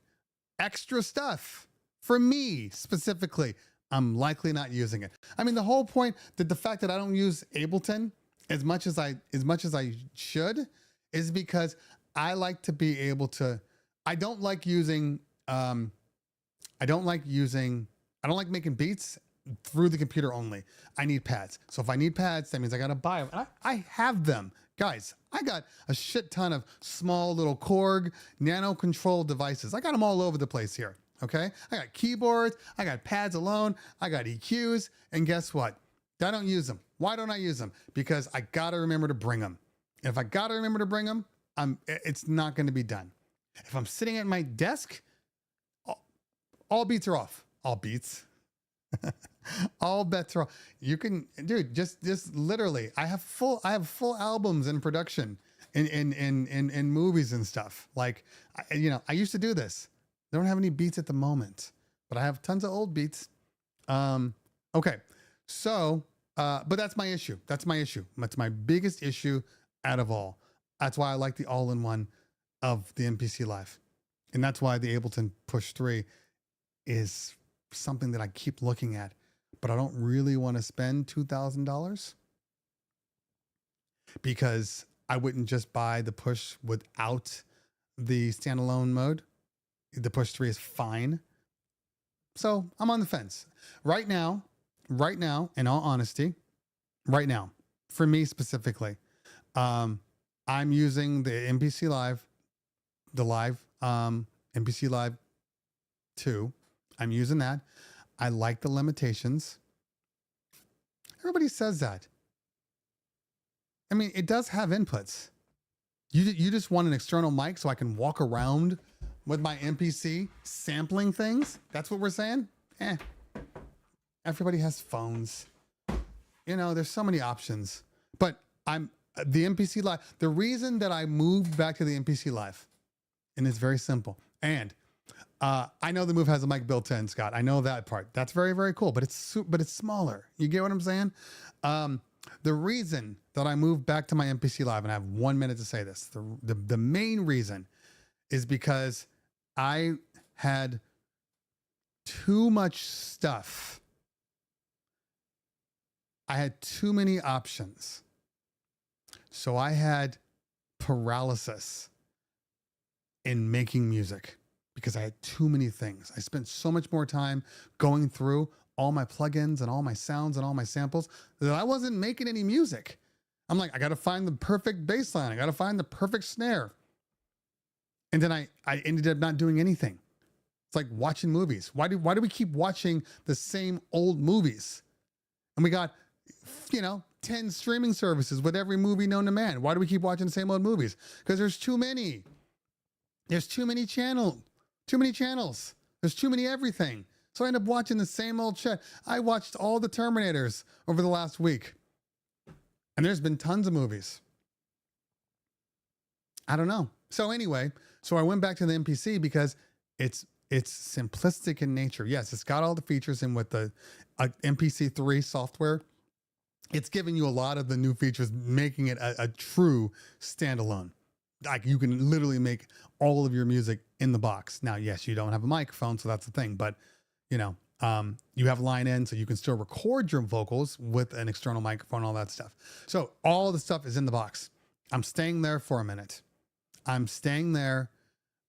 extra stuff for me specifically, I'm likely not using it. I mean, the whole point that the fact that I don't use Ableton as much as I should is because I like to be able to, I don't like making beats through the computer only. I need pads. So if I need pads, that means I got to buy them. I have them. Guys, I got a shit ton of small little Korg nano control devices. I got them all over the place here. Okay. I got keyboards. I got pads alone. I got EQs. And guess what? I don't use them. Why don't I use them? Because I got to remember to bring them. If I got to remember to bring them, it's not going to be done. If I'm sitting at my desk, all beats are off. All beats. All bets are off. You can, dude, just literally, I have full albums in production in movies and stuff. Like, I used to do this. I don't have any beats at the moment, but I have tons of old beats. Okay. So, but that's my issue. That's my biggest issue out of all. That's why I like the all-in-one of the MPC Live. And that's why the Ableton Push 3 is something that I keep looking at, but I don't really want to spend $2,000 because I wouldn't just buy the Push without the standalone mode. The Push 3 is fine. So I'm on the fence. Right now, in all honesty, right now, for me specifically, I'm using the MPC Live, MPC Live 2. I'm using that. I like the limitations. Everybody says that. I mean, it does have inputs. You just want an external mic so I can walk around with my MPC sampling things? That's what we're saying? Everybody has phones. You know, there's so many options. But the MPC Live, the reason that I moved back to the MPC Live, and it's very simple. And I know the Move has a mic built in, Scott. I know that part. That's very, very cool. But it's smaller. You get what I'm saying? The reason that I moved back to my MPC Live, and I have 1 minute to say this, the main reason is because I had too much stuff. I had too many options. So I had paralysis in making music because I had too many things. I spent so much more time going through all my plugins and all my sounds and all my samples that I wasn't making any music. I'm like, I got to find the perfect bass line. I got to find the perfect snare. And then I ended up not doing anything. It's like watching movies. Why do we keep watching the same old movies? And we got, 10 streaming services with every movie known to man. Why do we keep watching the same old movies? Because there's too many. There's too many channels. There's too many everything. So I end up watching the same old shit. I watched all the Terminators over the last week. And there's been tons of movies. I don't know. So anyway, I went back to the MPC because it's simplistic in nature. Yes, it's got all the features in with the MPC3 software. It's giving you a lot of the new features, making it a true standalone. Like you can literally make all of your music in the box. Now, yes, you don't have a microphone, so that's the thing. But, you have line in, so you can still record your vocals with an external microphone, all that stuff. So all the stuff is in the box. I'm staying there for a minute. I'm staying there.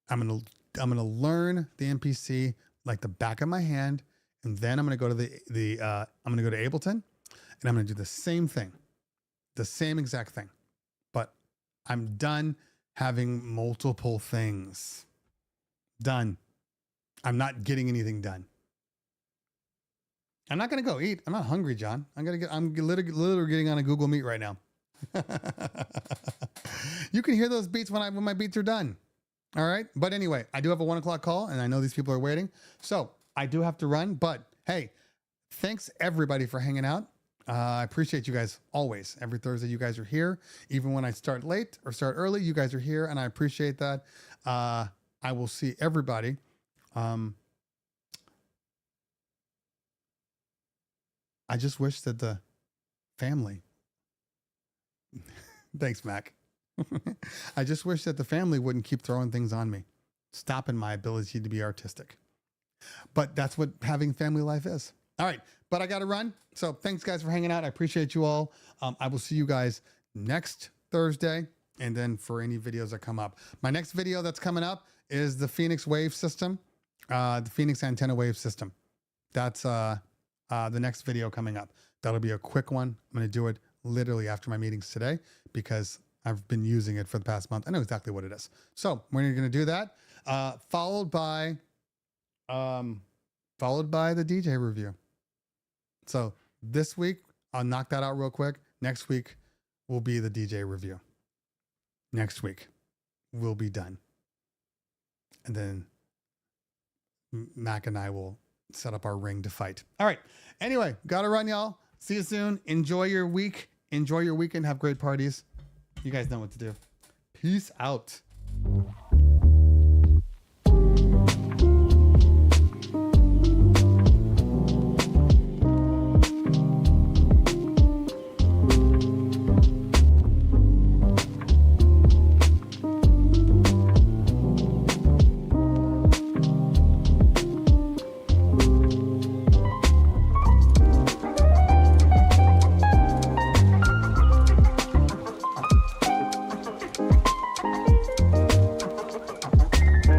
I'm gonna learn the MPC like the back of my hand, and then I'm gonna go to I'm gonna go to Ableton, and I'm gonna do the same thing, the same exact thing. But I'm done having multiple things. Done. I'm not getting anything done. I'm not gonna go eat. I'm not hungry, John. I'm literally getting on a Google Meet right now. You can hear those beats when my beats are done. All right. But anyway, I do have a 1 o'clock call, and I know these people are waiting. So I do have to run. But hey, thanks everybody for hanging out. I appreciate you guys always. Every Thursday, you guys are here. Even when I start late or start early, you guys are here, and I appreciate that. I will see everybody. I just wish that the family. Thanks, Mac. I just wish that the family wouldn't keep throwing things on me, stopping my ability to be artistic. But that's what having family life is. All right, but I got to run. So thanks, guys, for hanging out. I appreciate you all. I will see you guys next Thursday, and then for any videos that come up. My next video that's coming up is the Phoenix Wave System, the Phoenix Antenna Wave System. That's the next video coming up. That'll be a quick one. I'm going to do it literally after my meetings today because I've been using it for the past month. I know exactly what it is. So we're going to do that, followed by the DJ review. So this week, I'll knock that out real quick. Next week will be the DJ review. Next week, we'll be done. And then Mac and I will set up our ring to fight. All right. Anyway, gotta run, y'all. See you soon. Enjoy your week. Enjoy your weekend. Have great parties. You guys know what to do. Peace out.